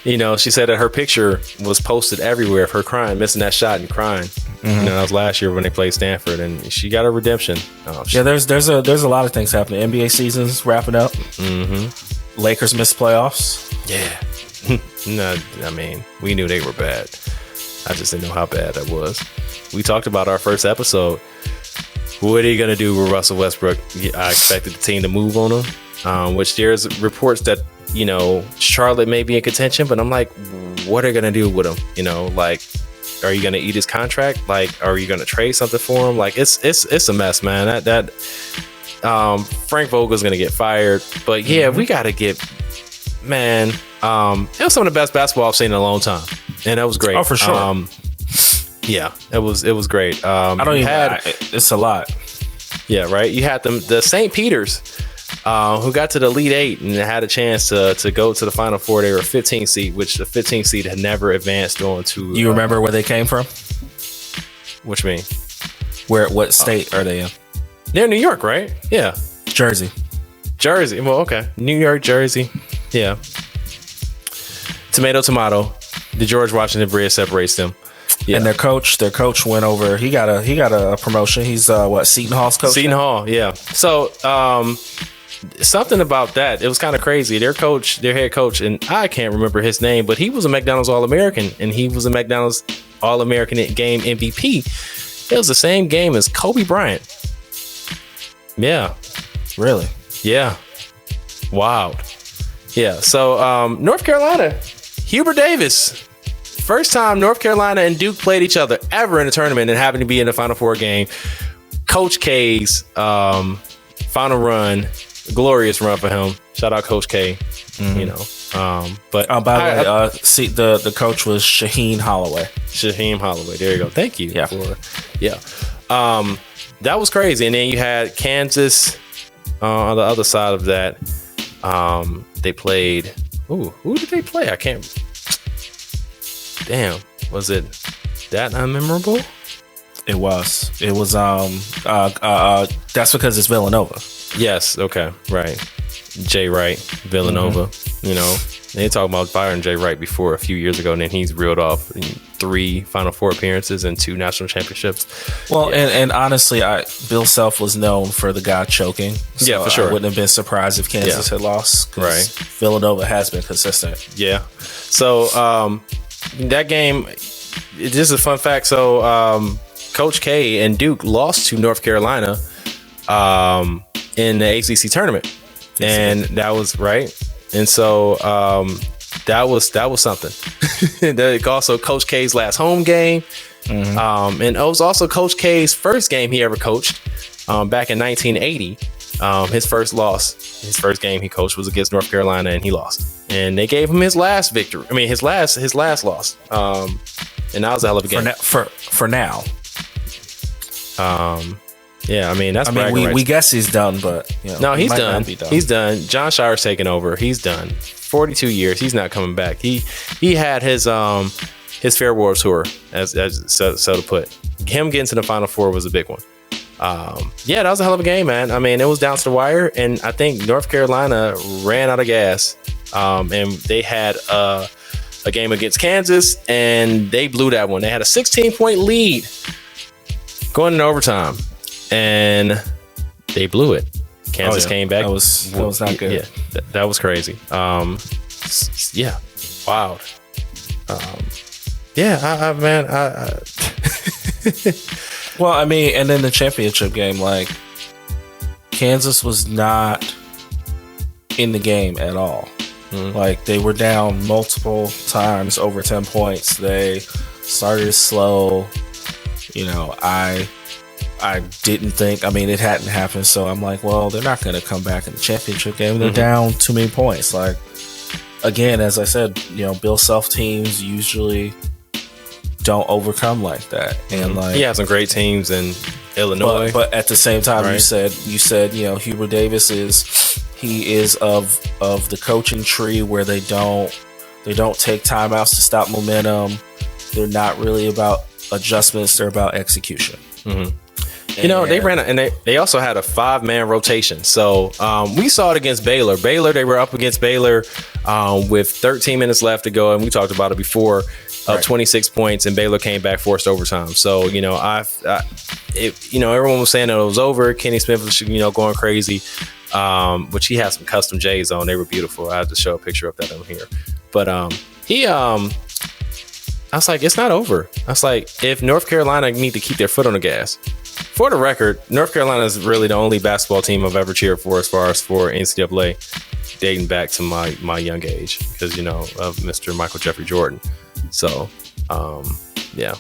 She said that her picture was posted everywhere of her crying, missing that shot and crying. That was last year when they played Stanford, and she got a redemption. There's a lot of things happening. NBA season's wrapping up. Lakers missed playoffs. Yeah. No, I mean, we knew they were bad. I just didn't know how bad that was. We talked about our first episode. What are you going to do with Russell Westbrook? I expected the team to move on him, which there's reports that, Charlotte may be in contention, but I'm like, what are you going to do with him? Are you going to eat his contract? Are you going to trade something for him? It's a mess, man. Frank Vogel's going to get fired, but yeah, we got to get, man. It was some of the best basketball I've seen in a long time, and that was great. Oh, for sure. Yeah, it was great. It's a lot. Yeah, right. You had the St. Peter's, who got to the Elite Eight and had a chance to go to the Final Four. They were a 15 seed, which the 15 seed had never advanced on to. You remember where they came from? What you mean? What state are they in? They're in New York, right? Yeah. Jersey. Well, okay. New York, Jersey. Yeah. Tomato. The George Washington Bridge separates them. Yeah. And their coach went over. He got a promotion. He's Seton Hall's coach? Seton Hall, yeah. So something about that, it was kind of crazy. Their head coach, and I can't remember his name, but he was a McDonald's All-American, and he was a McDonald's All-American game MVP. It was the same game as Kobe Bryant. Yeah. Really? Yeah. Wild. Yeah. So North Carolina, Hubert Davis. First time North Carolina and Duke played each other ever in a tournament and happened to be in the Final Four game. Coach K's final run, glorious run for him. Shout out Coach K. But by the way, the coach was Shaheem Holloway. There you go. Thank you. Yeah. That was crazy. And then you had Kansas on the other side of that. They played. Ooh, who did they play? I can't. Damn, was it that unmemorable? It was. That's because it's Villanova. Yes. Okay. Right. Jay Wright, Villanova. They talking about firing Jay Wright before a few years ago, and then he's reeled off 3 Final Four appearances and 2 national championships. Well, yeah. and honestly, Bill Self was known for the guy choking. So yeah, for sure. I wouldn't have been surprised if Kansas had lost. Right. Villanova has been consistent. Yeah. So that game, just a fun fact. So Coach K and Duke lost to North Carolina in the ACC tournament, and that was right. And so that was something. Also, Coach K's last home game, and it was also Coach K's first game he ever coached back in 1980. His first game he coached was against North Carolina, and he lost. And they gave him his last victory. I mean, his last loss. And that was a hell of a game for now. Yeah, I mean that's. We guess he's done, but no, he's done. He's done. John Shire's taken over. He's done. 42 years. He's not coming back. He had his farewell tour, as so to put. Him getting to the Final Four was a big one. Yeah, that was a hell of a game, man. I mean, it was down to the wire, and I think North Carolina ran out of gas. And they had a game against Kansas, and they blew that one. They had a 16-point lead going into overtime, and they blew it. Kansas came back. That was not good. Yeah, that was crazy. Yeah, wild. Yeah, man. Well, I mean, and then the championship game, like, Kansas was not in the game at all. Like, they were down multiple times over 10 points. They started slow. You know, I didn't think, I mean, it hadn't happened, so I'm like, well, they're not going to come back in the championship game. They're down too many points. Like, again, as I said, you know, Bill Self teams usually don't overcome like that. And like, he has some great teams in Illinois. But at the same time, right? you said, you know, Hubert Davis is of the coaching tree where they don't take timeouts to stop momentum. They're not really about adjustments. They're about execution. You know, they ran and they also had a 5-man rotation. So we saw it against Baylor. They were up against Baylor with 13 minutes left to go, and we talked about it before. 26 points, and Baylor came back, forced overtime. So, you know, everyone was saying that it was over. Kenny Smith was, you know, going crazy, which he had some custom J's on. They were beautiful. I have to show a picture of that on here. But I was like, it's not over. I was like, if North Carolina need to keep their foot on the gas. For the record, North Carolina is really the only basketball team I've ever cheered for as far as for NCAA, dating back to my young age, because, you know, of Mr. Michael Jeffrey Jordan. So, yeah.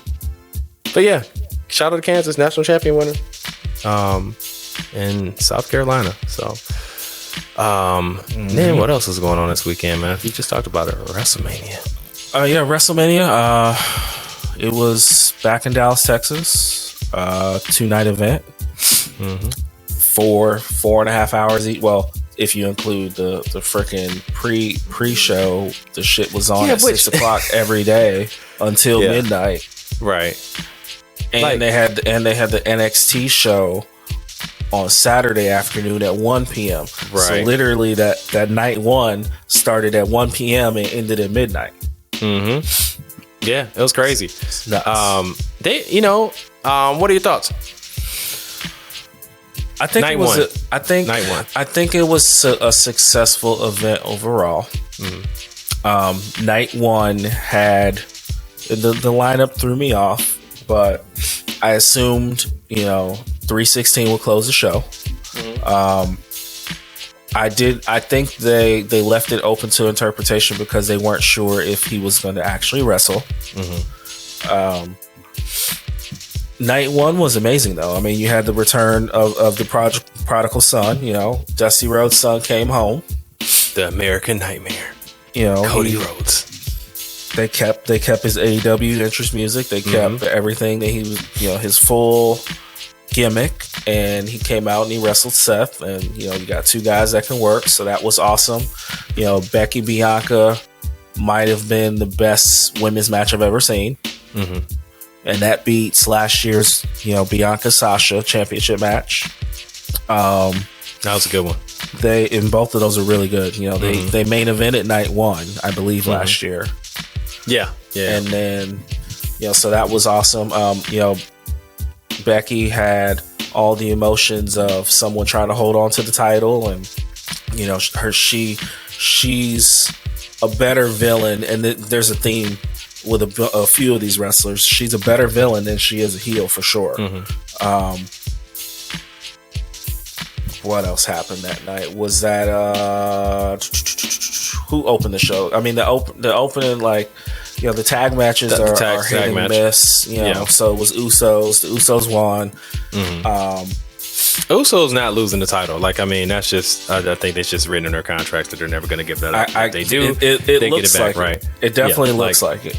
But yeah, shout out to Kansas, national champion winner, in South Carolina. So, man, what else is going on this weekend, man? You just talked about it, Wrestlemania. Yeah, Wrestlemania. It was back in Dallas, Texas. 2-night event. 4.5 hours each. Well, if you include the freaking pre-show, the shit was on at 6 o'clock every day until midnight. Right. And they had the NXT show on Saturday afternoon at 1 p.m. Right. So literally that night one started at 1 p.m. and ended at midnight. Yeah, it was crazy. It's nuts. What are your thoughts? I think night it was one. night one. I think it was a successful event overall. Night one had the lineup threw me off, but I assumed, you know, 316 would close the show. I think they left it open to interpretation because they weren't sure if he was going to actually wrestle. Night one was amazing, though. I mean, you had the return of the prodigal son. You know, Dusty Rhodes' son came home. The American Nightmare. You know, Cody Rhodes. They kept his AEW interest music. They kept everything that he was, you know, his full gimmick, and he came out and he wrestled Seth, and, you know, you got two guys that can work, so that was awesome. You know, Becky Bianca might have been the best women's match I've ever seen. And that beats last year's, you know, Bianca Sasha championship match. That was a good one. Both of those are really good. You know, they main evented night one, I believe, last year. Yeah. And then, you know, so that was awesome. You know, Becky had all the emotions of someone trying to hold on to the title, and, you know, she's a better villain, and there's a theme with a few of these wrestlers. She's a better villain than she is a heel, for sure. What else happened that night? Was that who opened the show? I mean, the opening, like, you know, the tag matches are hit and miss. You know, so it was Usos. The Usos won. Usos not losing the title. Like, I mean, that's just, I think it's just written in their contract that they're never going to give that up. If they do, they get it back, right? It definitely looks like it.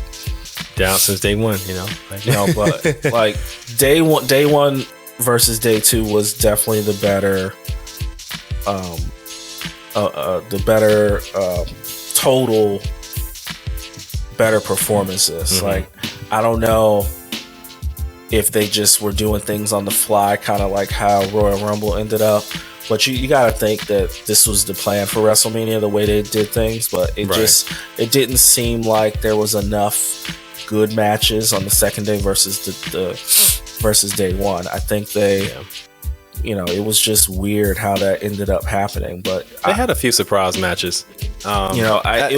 Down since day one, you know. Like, you know, but like day one versus day two was definitely the better, total better performances. Like, I don't know if they just were doing things on the fly, kind of like how Royal Rumble ended up. But you got to think that this was the plan for WrestleMania, the way they did things. But it it didn't seem like there was enough good matches on the second day versus versus day one. I think you know, it was just weird how that ended up happening. But they had a few surprise matches. You know, I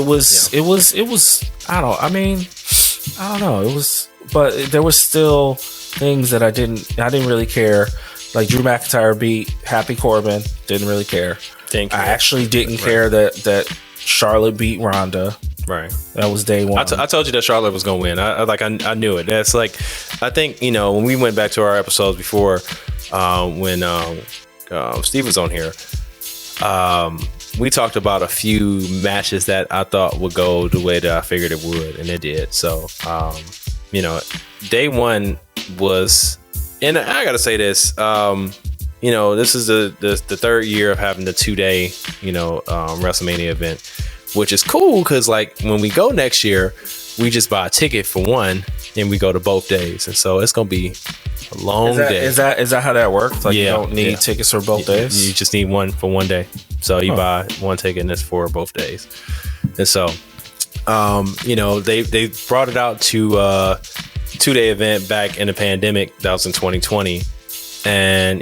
I don't know. It was, but there was still things that I didn't really care. Like Drew McIntyre beat Happy Corbin. Didn't really care. I actually didn't care that Charlotte beat Ronda. Right. That was day one. I told you that Charlotte was going to win. I knew it. That's like, I think, when we went back to our episodes before, when Steve was on here, we talked about a few matches that I thought would go the way that I figured it would, and it did. So, day one was, and I got to say this, this is the third year of having the 2-day, WrestleMania event, which is cool because like when we go next year, we just buy a ticket for one and we go to both days, and so it's gonna be a long day. Is that how that works? Like you don't need tickets for both days. You just need one for one day. So you buy one ticket and it's for both days. And so, they brought it out to 2-day event back in the pandemic. That was in 2020, and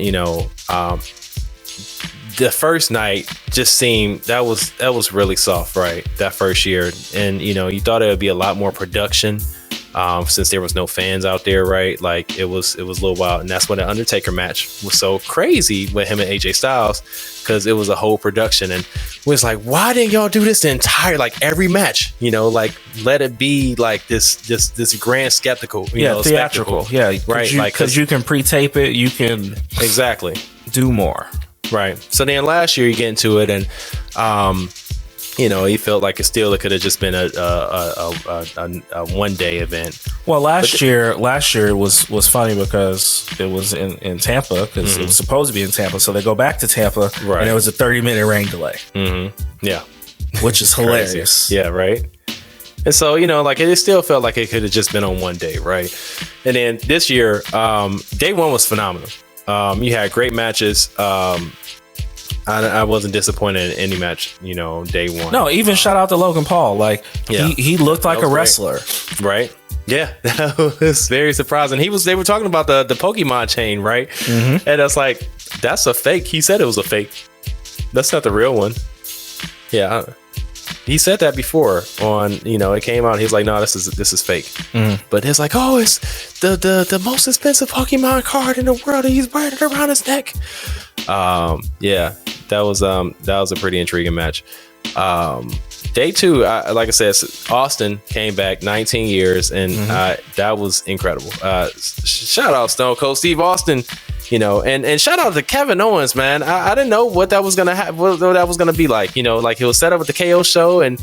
the first night just seemed that was really soft, right? That first year, and you thought it would be a lot more production. Since there was no fans out there, right? Like it was a little wild, and that's when the Undertaker match was so crazy with him and AJ Styles, because it was a whole production, and we was like, why didn't y'all do this the entire, like every match? Like let it be like this grand spectacle, theatrical, right? Because you can pre-tape it, you can exactly do more, right? So then last year you get into it, and he felt like it could have just been a 1-day event. Well, last year was funny because it was in Tampa, because it was supposed to be in Tampa. So they go back to Tampa, right, and there was a 30-minute rain delay. Yeah, which is hilarious. Yeah, right. And so it still felt like it could have just been on one day, right? And then this year, day one was phenomenal. You had great matches. I wasn't disappointed in any match, day one. No, even shout out to Logan Paul. Like, he looked like a wrestler. Right? Yeah, that was very surprising. They were talking about the Pokemon chain, right? And that's like, that's a fake. He said it was a fake. That's not the real one. Yeah. He said that before on, it came out. He was like, no, this is fake. But it's like, oh, it's the most expensive Pokemon card in the world, and he's wearing it around his neck. Yeah, that was a pretty intriguing match. Day two, like I said, Austin came back 19 years, and that was incredible. Shout out Stone Cold Steve Austin, and shout out to Kevin Owens, man. I didn't know what that was gonna what that was gonna be like. Like he was set up with the KO show, and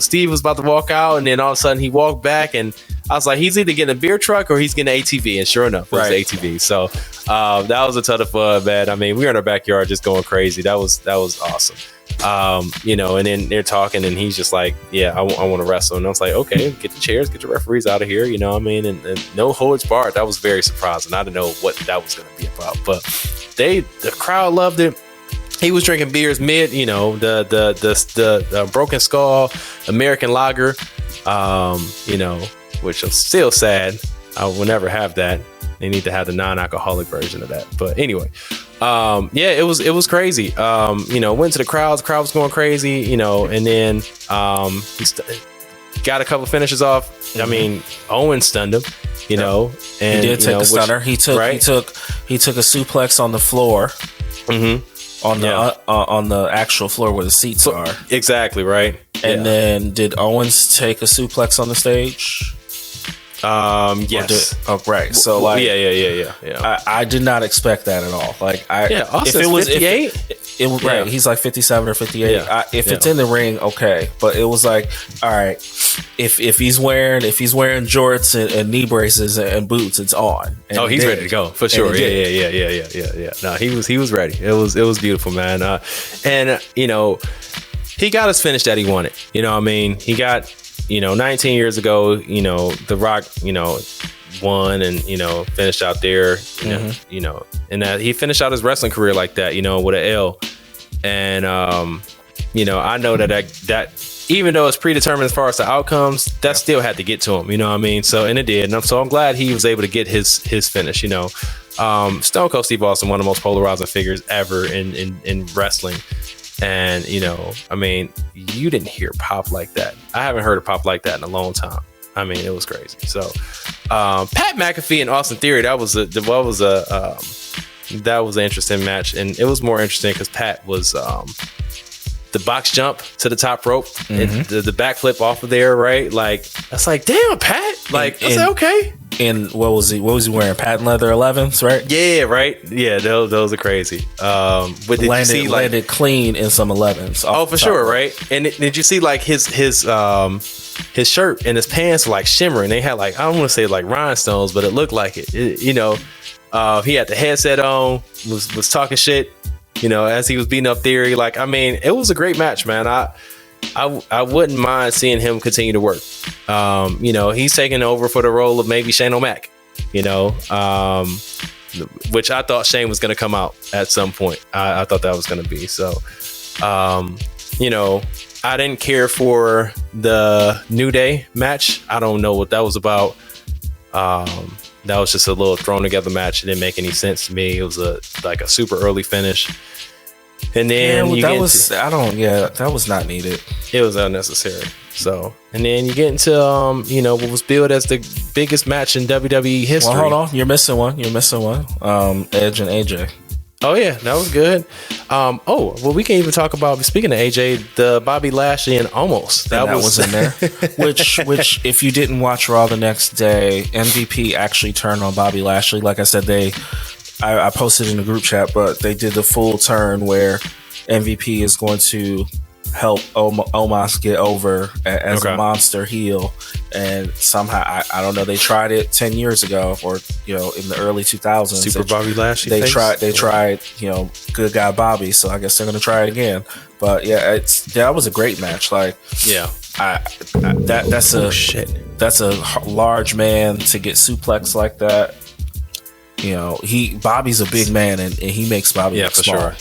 Steve was about to walk out, and then all of a sudden he walked back, and I was like, he's either getting a beer truck or he's getting an ATV, and sure enough, it was an ATV. So that was a ton of fun, man. I mean, we were in our backyard just going crazy. That was awesome. And then they're talking, and he's just like, yeah, I want to wrestle. And I was like, okay, get the chairs, get your referees out of here, and no holds barred. That was very surprising. I didn't know what that was going to be about, but the crowd loved it. He was drinking beers mid, the Broken Skull American Lager, which is still sad. I will never have that. They need to have the non-alcoholic version of that. But anyway, it was crazy. Went to the crowd. The crowd was going crazy, and then he got a couple finishes off. I mean, Owen stunned him, and he did take a stunner. He took a suplex on the floor. On the actual floor where the seats are. Exactly, right. And then did Owens take a suplex on the stage? Yes. Right. So like, yeah. I did not expect that at all. Like, Austin's if it was 58, right. He's like 57 or 58. Yeah. If it's in the ring, okay. But it was like, all right, if he's wearing jorts and knee braces and boots, it's on. And he's ready to go for sure. Yeah. No, he was ready. It was beautiful, man. And he got his finish that he wanted. He got. 19 years ago, The Rock, won and, finished out there, and that he finished out his wrestling career like that, with an L. And, I know that even though it's predetermined as far as the outcomes, that still had to get to him, So, and it did. And so I'm glad he was able to get his finish, Stone Cold Steve Austin, one of the most polarizing figures ever in wrestling. And, you didn't hear pop like that. I haven't heard a pop like that in a long time. I mean, it was crazy. So, Pat McAfee and Austin Theory, that was an interesting match, and it was more interesting because Pat was the box jump to the top rope, and the backflip off of there, right? Like, that's like, damn, Pat. Like, I said, okay. And what was he wearing? Patent leather 11s, right? Yeah, right. Yeah, those are crazy. But did you see, like, landed clean in some 11s? Oh, for sure, right? And did you see like his shirt and his pants were like shimmering? They had like, I don't want to say like rhinestones, but it looked like it. You know, he had the headset on, was talking shit, you know, as he was beating up Theory. Like, I mean, it was a great match, man. I wouldn't mind seeing him continue to work. You know, he's taking over for the role of maybe Shane O'Mac, you know, which I thought Shane was going to come out at some point. I thought that was going to be. So, you know, I didn't care for the New Day match. I don't know what that was about. That was just a little thrown together match. It didn't make any sense to me. It was like a super early finish. And then that was not needed. It was unnecessary. So, and then you get into you know, what was billed as the biggest match in WWE history. Well, hold on, you're missing one. Edge and AJ. Oh yeah, that was good. Oh well, we can even talk about, speaking of AJ, the Bobby Lashley and Omos. That was in there. which if you didn't watch Raw the next day, MVP actually turned on Bobby Lashley. Like I said, I posted in the group chat, but they did the full turn where MVP is going to help Omos get over as a monster heel. And somehow, I don't know, they tried it 10 years ago, or, you know, in the early 2000s. Super Bobby Lashley. They tried, you know, good guy Bobby. So I guess they're going to try it again. But yeah, that was a great match. Like, yeah, that's a large man to get suplexed like that. You know, Bobby's a big man, and he makes Bobby look small. Sure.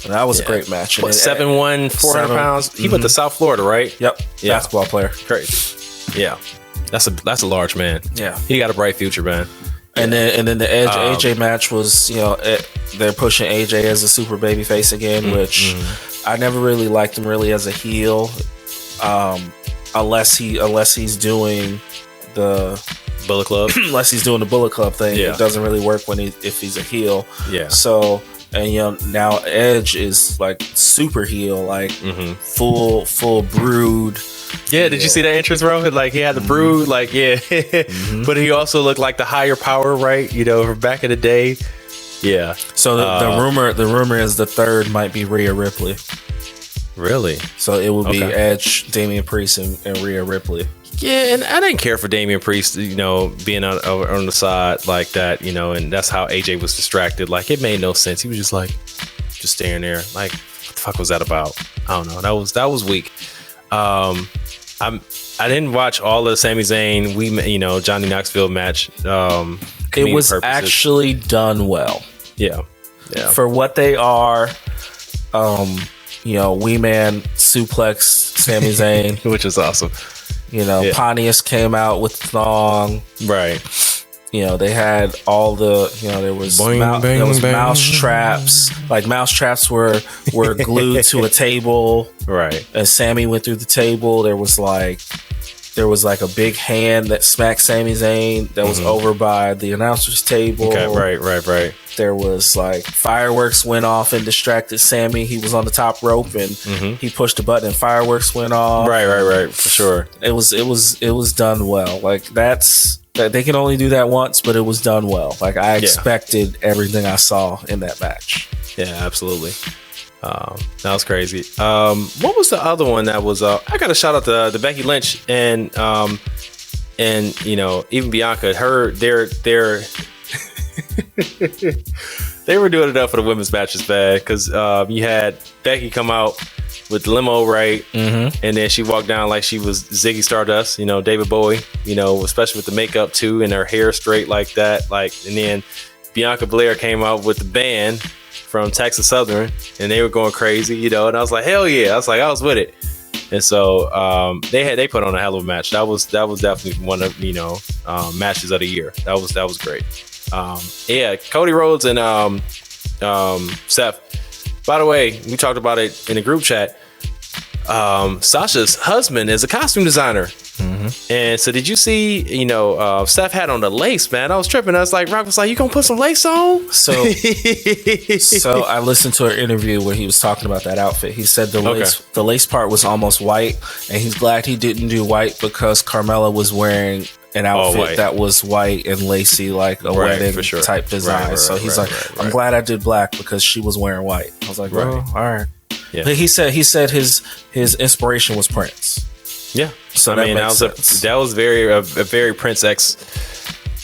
And that was a great match. What, 7'1", 400 pounds? He went to South Florida, right? Yep. Yeah. Basketball player. Crazy. Yeah. That's a large man. Yeah. He got a bright future, man. And then the Edge AJ match was, you know, they're pushing AJ as a super baby face again, which I never really liked him really as a heel, unless he's doing the Bullet Club. Unless he's doing the Bullet Club thing. It doesn't really work if he's a heel. Yeah. So, and you know, now Edge is like super heel, like full brood. Yeah, did you see that entrance, bro? Like, he had the brood, like, but he also looked like the higher power, right? You know, from back in the day. Yeah. So the rumor is the third might be Rhea Ripley. Really? So it would be Edge, Damian Priest, and Rhea Ripley. Yeah, and I didn't care for Damian Priest, you know, being on the side like that, you know, and that's how AJ was distracted. Like, it made no sense. He was just staring there. Like, what the fuck was that about? I don't know. That was weak. I didn't watch all of the Sami Zayn, Johnny Knoxville match. It was actually done well. Yeah. For what they are, Wee Man suplexed Sami Zayn, which is awesome. Pontius came out with the thong. Right. They had all the, there was mouse traps. Like, mouse traps were glued to a table. Right. And Sammy went through the table. There was like a big hand that smacked Sami Zayn that was over by the announcer's table. Okay, right. There was like fireworks went off and distracted Sammy. He was on the top rope and he pushed a button and fireworks went off. Right, for sure. It was done well. Like, they can only do that once, but it was done well. Like, I expected everything I saw in that match. Yeah, absolutely. That was crazy. What was the other one that was? I got to shout out to Becky Lynch and even Bianca. They were doing enough for the women's matches, bad, because you had Becky come out with the limo, right? And then she walked down like she was Ziggy Stardust, David Bowie, especially with the makeup too, and her hair straight like that. And then Bianca Belair came out with the band from Texas Southern, and they were going crazy, and I was like, hell yeah! I was with it. And so they put on a hell of a match. That was definitely one of matches of the year. That was great. Cody Rhodes and Seth. By the way, we talked about it in the group chat. Sasha's husband is a costume designer. And so did you see, Steph had on the lace, man. I was tripping. I was like, Rock was like, you gonna put some lace on? So I listened to an interview where he was talking about that outfit. He said the lace part was almost white, and he's glad he didn't do white because Carmella was wearing an outfit that was white and lacy, like a wedding type design. So he's like, I'm glad I did black because she was wearing white. I was like, well, all right. Yeah. But he said his inspiration was Prince. Yeah. So that was a very Prince-esque,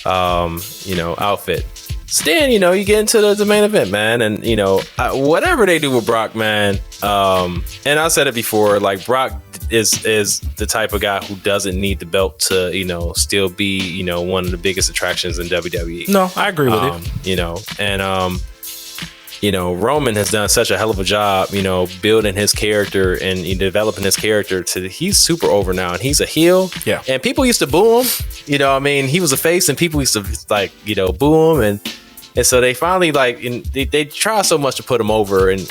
outfit. So then, you get into the main event, man. And, whatever they do with Brock, man. And I said it before, like Brock is the type of guy who doesn't need the belt to, still be, one of the biggest attractions in WWE. No, I agree with it. Roman has done such a hell of a job, building his character and developing his character he's super over now, and he's a heel. Yeah. And people used to boo him. He was a face, and people used to boo him, and so they finally they try so much to put him over, and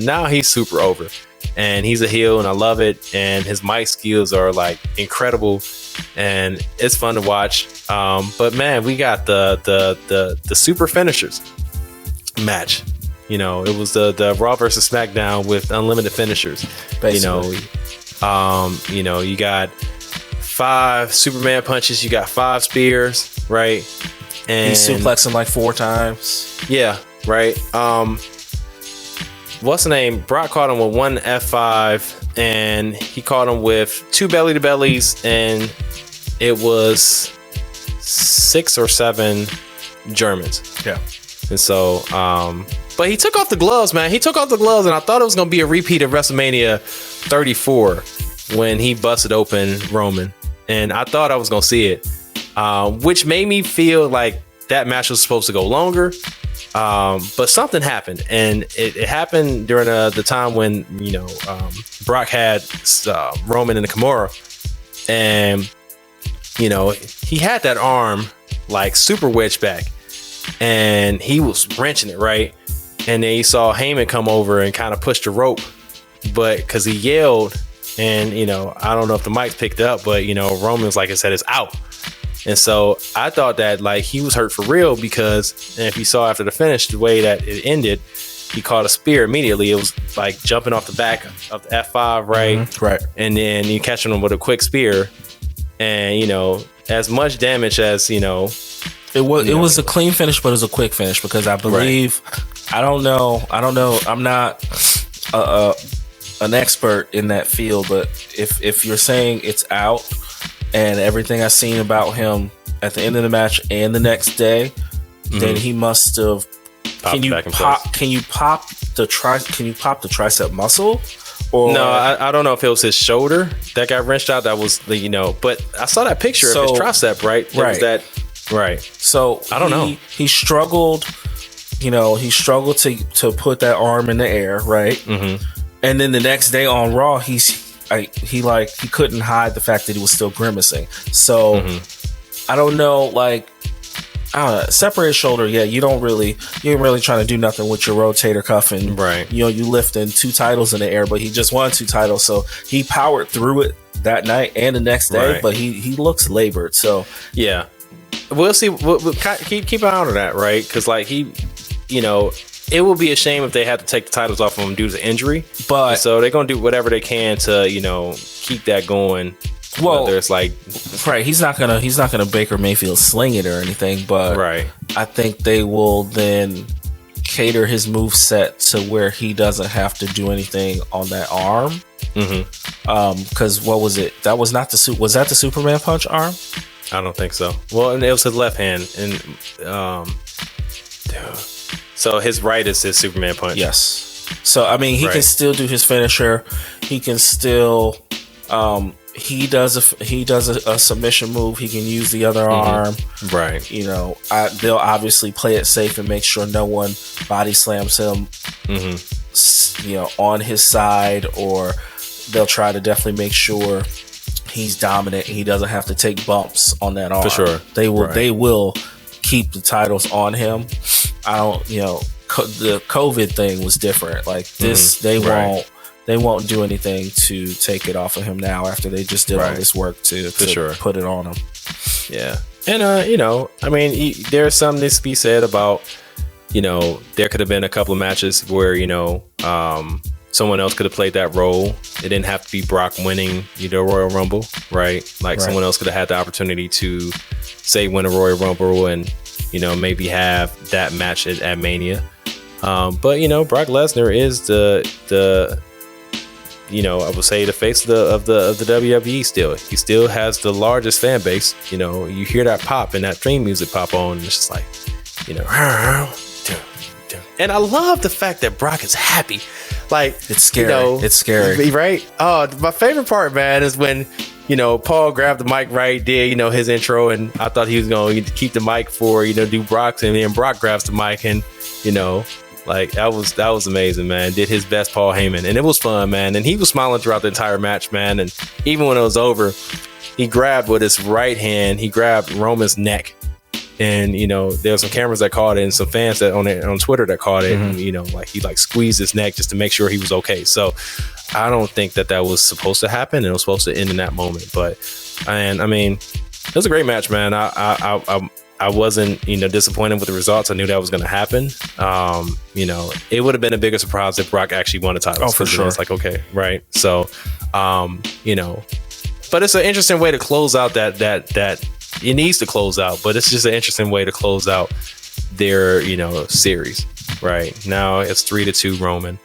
now he's super over, and he's a heel, and I love it. And his mic skills are incredible, and it's fun to watch. But man, we got the super finishers match. It was the Raw versus SmackDown with unlimited finishers. Basically. You got 5 Superman punches, you got 5 spears, right? And he suplexed him 4 times. Yeah, right. What's the name? Brock caught him with 1 F5, and he caught him with 2 belly to bellies, and it was 6 or 7 Germans. Yeah. And so, but he took off the gloves, man. He took off the gloves, and I thought it was going to be a repeat of WrestleMania 34 when he busted open Roman. And I thought I was going to see it, which made me feel like that match was supposed to go longer. But something happened, and it happened during the time when, Brock had Roman in the Kimura, and, he had that arm super wedged back, and he was wrenching it, right? And then he saw Heyman come over and kind of push the rope, but because he yelled, and I don't know if the mic picked up, but Roman's, like I said, is out. And so I thought that he was hurt for real, because if you saw after the finish, the way that it ended, he caught a spear immediately. It was jumping off the back of the F5, right? Mm-hmm. Right. And then you catching him with a quick spear, and as much damage as it was a clean finish, but it was a quick finish, because I believe, I don't know. I'm not an expert in that field, but if you're saying it's out, and everything I've seen about him at the end of the match and the next day, then he must have. Can you pop the tricep muscle? Or no, I don't know if it was his shoulder that got wrenched out. That was but I saw that picture of his tricep, right? Right. That, right. So I don't know. He struggled. He struggled to put that arm in the air, right? Mm-hmm. And then the next day on Raw, he couldn't hide the fact that he was still grimacing. So I don't know, separated shoulder. Yeah, you ain't really trying to do nothing with your rotator cuff, and right. You lifting 2 titles in the air, but he just won 2 titles, so he powered through it that night and the next day. Right. But he looks labored. So yeah, we'll see. We'll keep an eye on that, right? Because he, it would be a shame if they had to take the titles off of him due to injury. But so they're gonna do whatever they can to keep that going. Well, whether it's right, he's not gonna Baker Mayfield sling it or anything, but right. I think they will then cater his move set to where he doesn't have to do anything on that arm. Because what was it? That was not was that the Superman punch arm? I don't think so. Well, and it was his left hand, and so his right is his Superman punch. Yes. So he can still do his finisher. He can still. He does a submission move. He can use the other arm. Right. They'll obviously play it safe and make sure no one body slams him. On his side, or they'll try to definitely make sure he's dominant. He doesn't have to take bumps on that arm. For sure. They will. Right. They will keep the titles on him. I don't. The COVID thing was different. Like this, they won't. they won't do anything to take it off of him now after they just did all this work to put it on him. Yeah. And, you know, I mean, there's something to be said about, you know, there could have been a couple of matches where, you know, someone else could have played that role. It didn't have to be Brock winning, you know, Royal Rumble, right? Like someone else could have had the opportunity to, say, win a Royal Rumble and, you know, maybe have that match at Mania. But, you know, Brock Lesnar is the you know, I would say the face of the WWE still. He still has the largest fan base. You know, you hear that pop and that theme music pop on, and it's just like, you know, and I love the fact that Brock is happy. Like, it's scary. You know, it's scary, right? Oh, my favorite part, man, is when, you know, Paul grabbed the mic, right, did, you know, his intro, and I thought he was going to keep the mic for, you know, do Brock's, and then Brock grabs the mic, and, you know, like, that was amazing, man. Did his best Paul Heyman, and it was fun, man. And he was smiling throughout the entire match, man. And even when it was over, he grabbed with his right hand, he grabbed Roman's neck. And, you know, there were some cameras that caught it and some fans that on Twitter that caught it. And, you know, like, he like squeezed his neck just to make sure he was okay. So I don't think that was supposed to happen, and it was supposed to end in that moment. But, and I mean, it was a great match, man. I wasn't, you know, disappointed with the results. I knew that was going to happen. You know, it would have been a bigger surprise if Brock actually won the title. Oh, for sure. It's like, okay, right. So, you know, but it's an interesting way to close out that it needs to close out, but it's just an interesting way to close out their, you know, series. Right now, it's 3-2 Roman.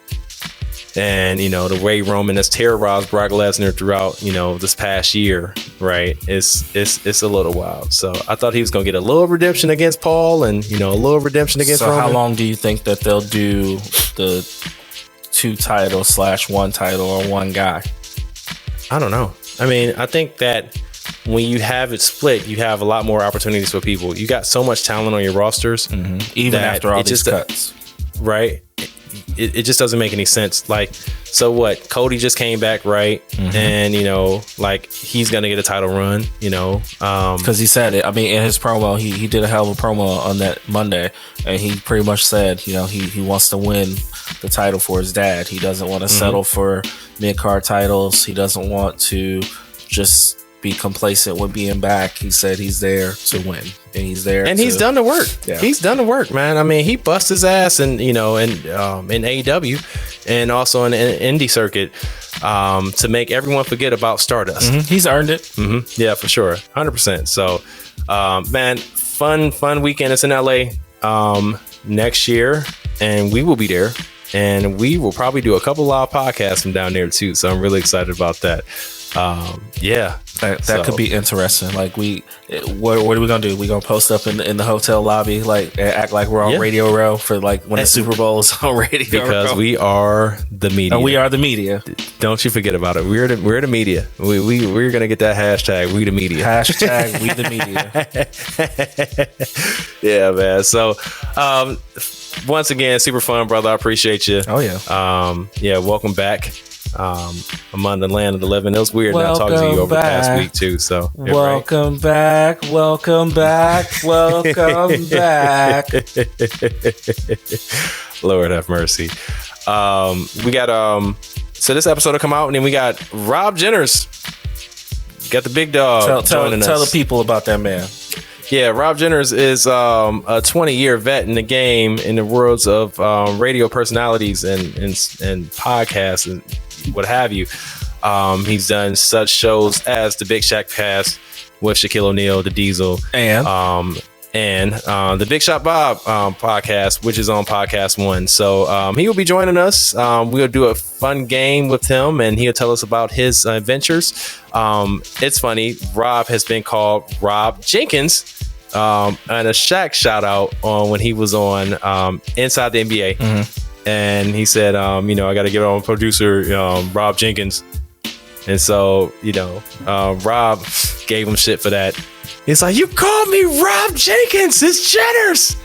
And, you know, the way Roman has terrorized Brock Lesnar throughout, you know, this past year, right, it's a little wild. So I thought he was going to get a little redemption against Paul and, you know, a little redemption against Roman. So how long do you think that they'll do the 2 title / 1 title or one guy? I don't know. I mean, I think that when you have it split, you have a lot more opportunities for people. You got so much talent on your rosters. Even after all these cuts. Right. It just doesn't make any sense. Like, so what? Cody just came back, right? And, you know, like, he's gonna get a title run, you know, because he said it. I mean, in his promo, he did a hell of a promo on that Monday, and he pretty much said, you know, he wants to win the title for his dad. He doesn't want to settle for mid-card titles. He doesn't want to just be complacent with being back. He said he's there to win, and he's there, and he's done the work. Yeah. He's done the work, man. I mean, he bust his ass, and, you know, in AEW and also in the indie circuit, to make everyone forget about Stardust. He's earned it. Yeah, for sure, 100%. So, man, fun weekend. It's in LA next year, and we will be there, and we will probably do a couple live podcasts from down there too. So I'm really excited about that. Yeah, that could be interesting. Like, what are we gonna do? We gonna post up in the hotel lobby, like, act like we're on Radio Row for, like, when the Super Bowl is on Radio because Row. We are the media. And we are the media. Don't you forget about it. We're the media. We're gonna get that hashtag. We the media. Hashtag we the media. Yeah, man. So, once again, super fun, brother. I appreciate you. Oh yeah. Yeah. Welcome back. Among the land of the living. It was weird not talking to you over the past week too. So welcome back. Welcome back. Lord have mercy. We got so this episode will come out, and then we got Rob Jenners. Got the big dog joining us. Tell the people about that man. Yeah, Rob Jenners is a 20-year vet in the game, in the worlds of radio personalities and podcasts and what have you. He's done such shows as the Big Shaq Cast with Shaquille O'Neal, the Diesel, and the Big Shot Bob podcast, which is on Podcast One. So he will be joining us. We'll do a fun game with him, and he'll tell us about his adventures. It's funny, Rob has been called Rob Jenkins, and a Shaq shout out on when he was on Inside the NBA. And he said, you know, I got to get on producer Rob Jenkins. And so, you know, Rob gave him shit for that. He's like, you called me Rob Jenkins, it's Jenners.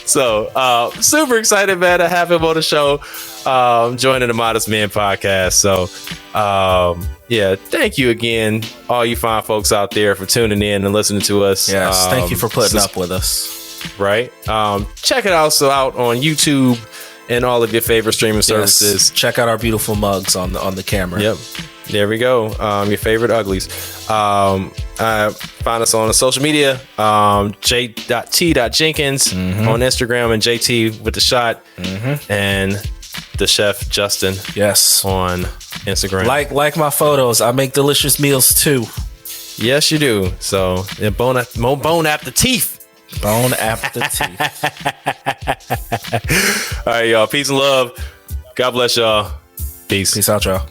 So, super excited, man, to have him on the show, joining the Modest Men podcast. So, yeah, thank you again, all you fine folks out there, for tuning in and listening to us. Yes, thank you for putting up with us. Right. Check it also out on YouTube and all of your favorite streaming services. Check out our beautiful mugs on the camera. Yep. There we go. Your favorite uglies. Find us on the social media. J.T.Jenkins on Instagram, and JT with the shot, and the chef Justin. Yes. On Instagram. Like my photos. I make delicious meals too. Yes, you do. So bon appetit. Bon appetit. All right, y'all. Peace and love. God bless y'all. Peace. Peace out, y'all.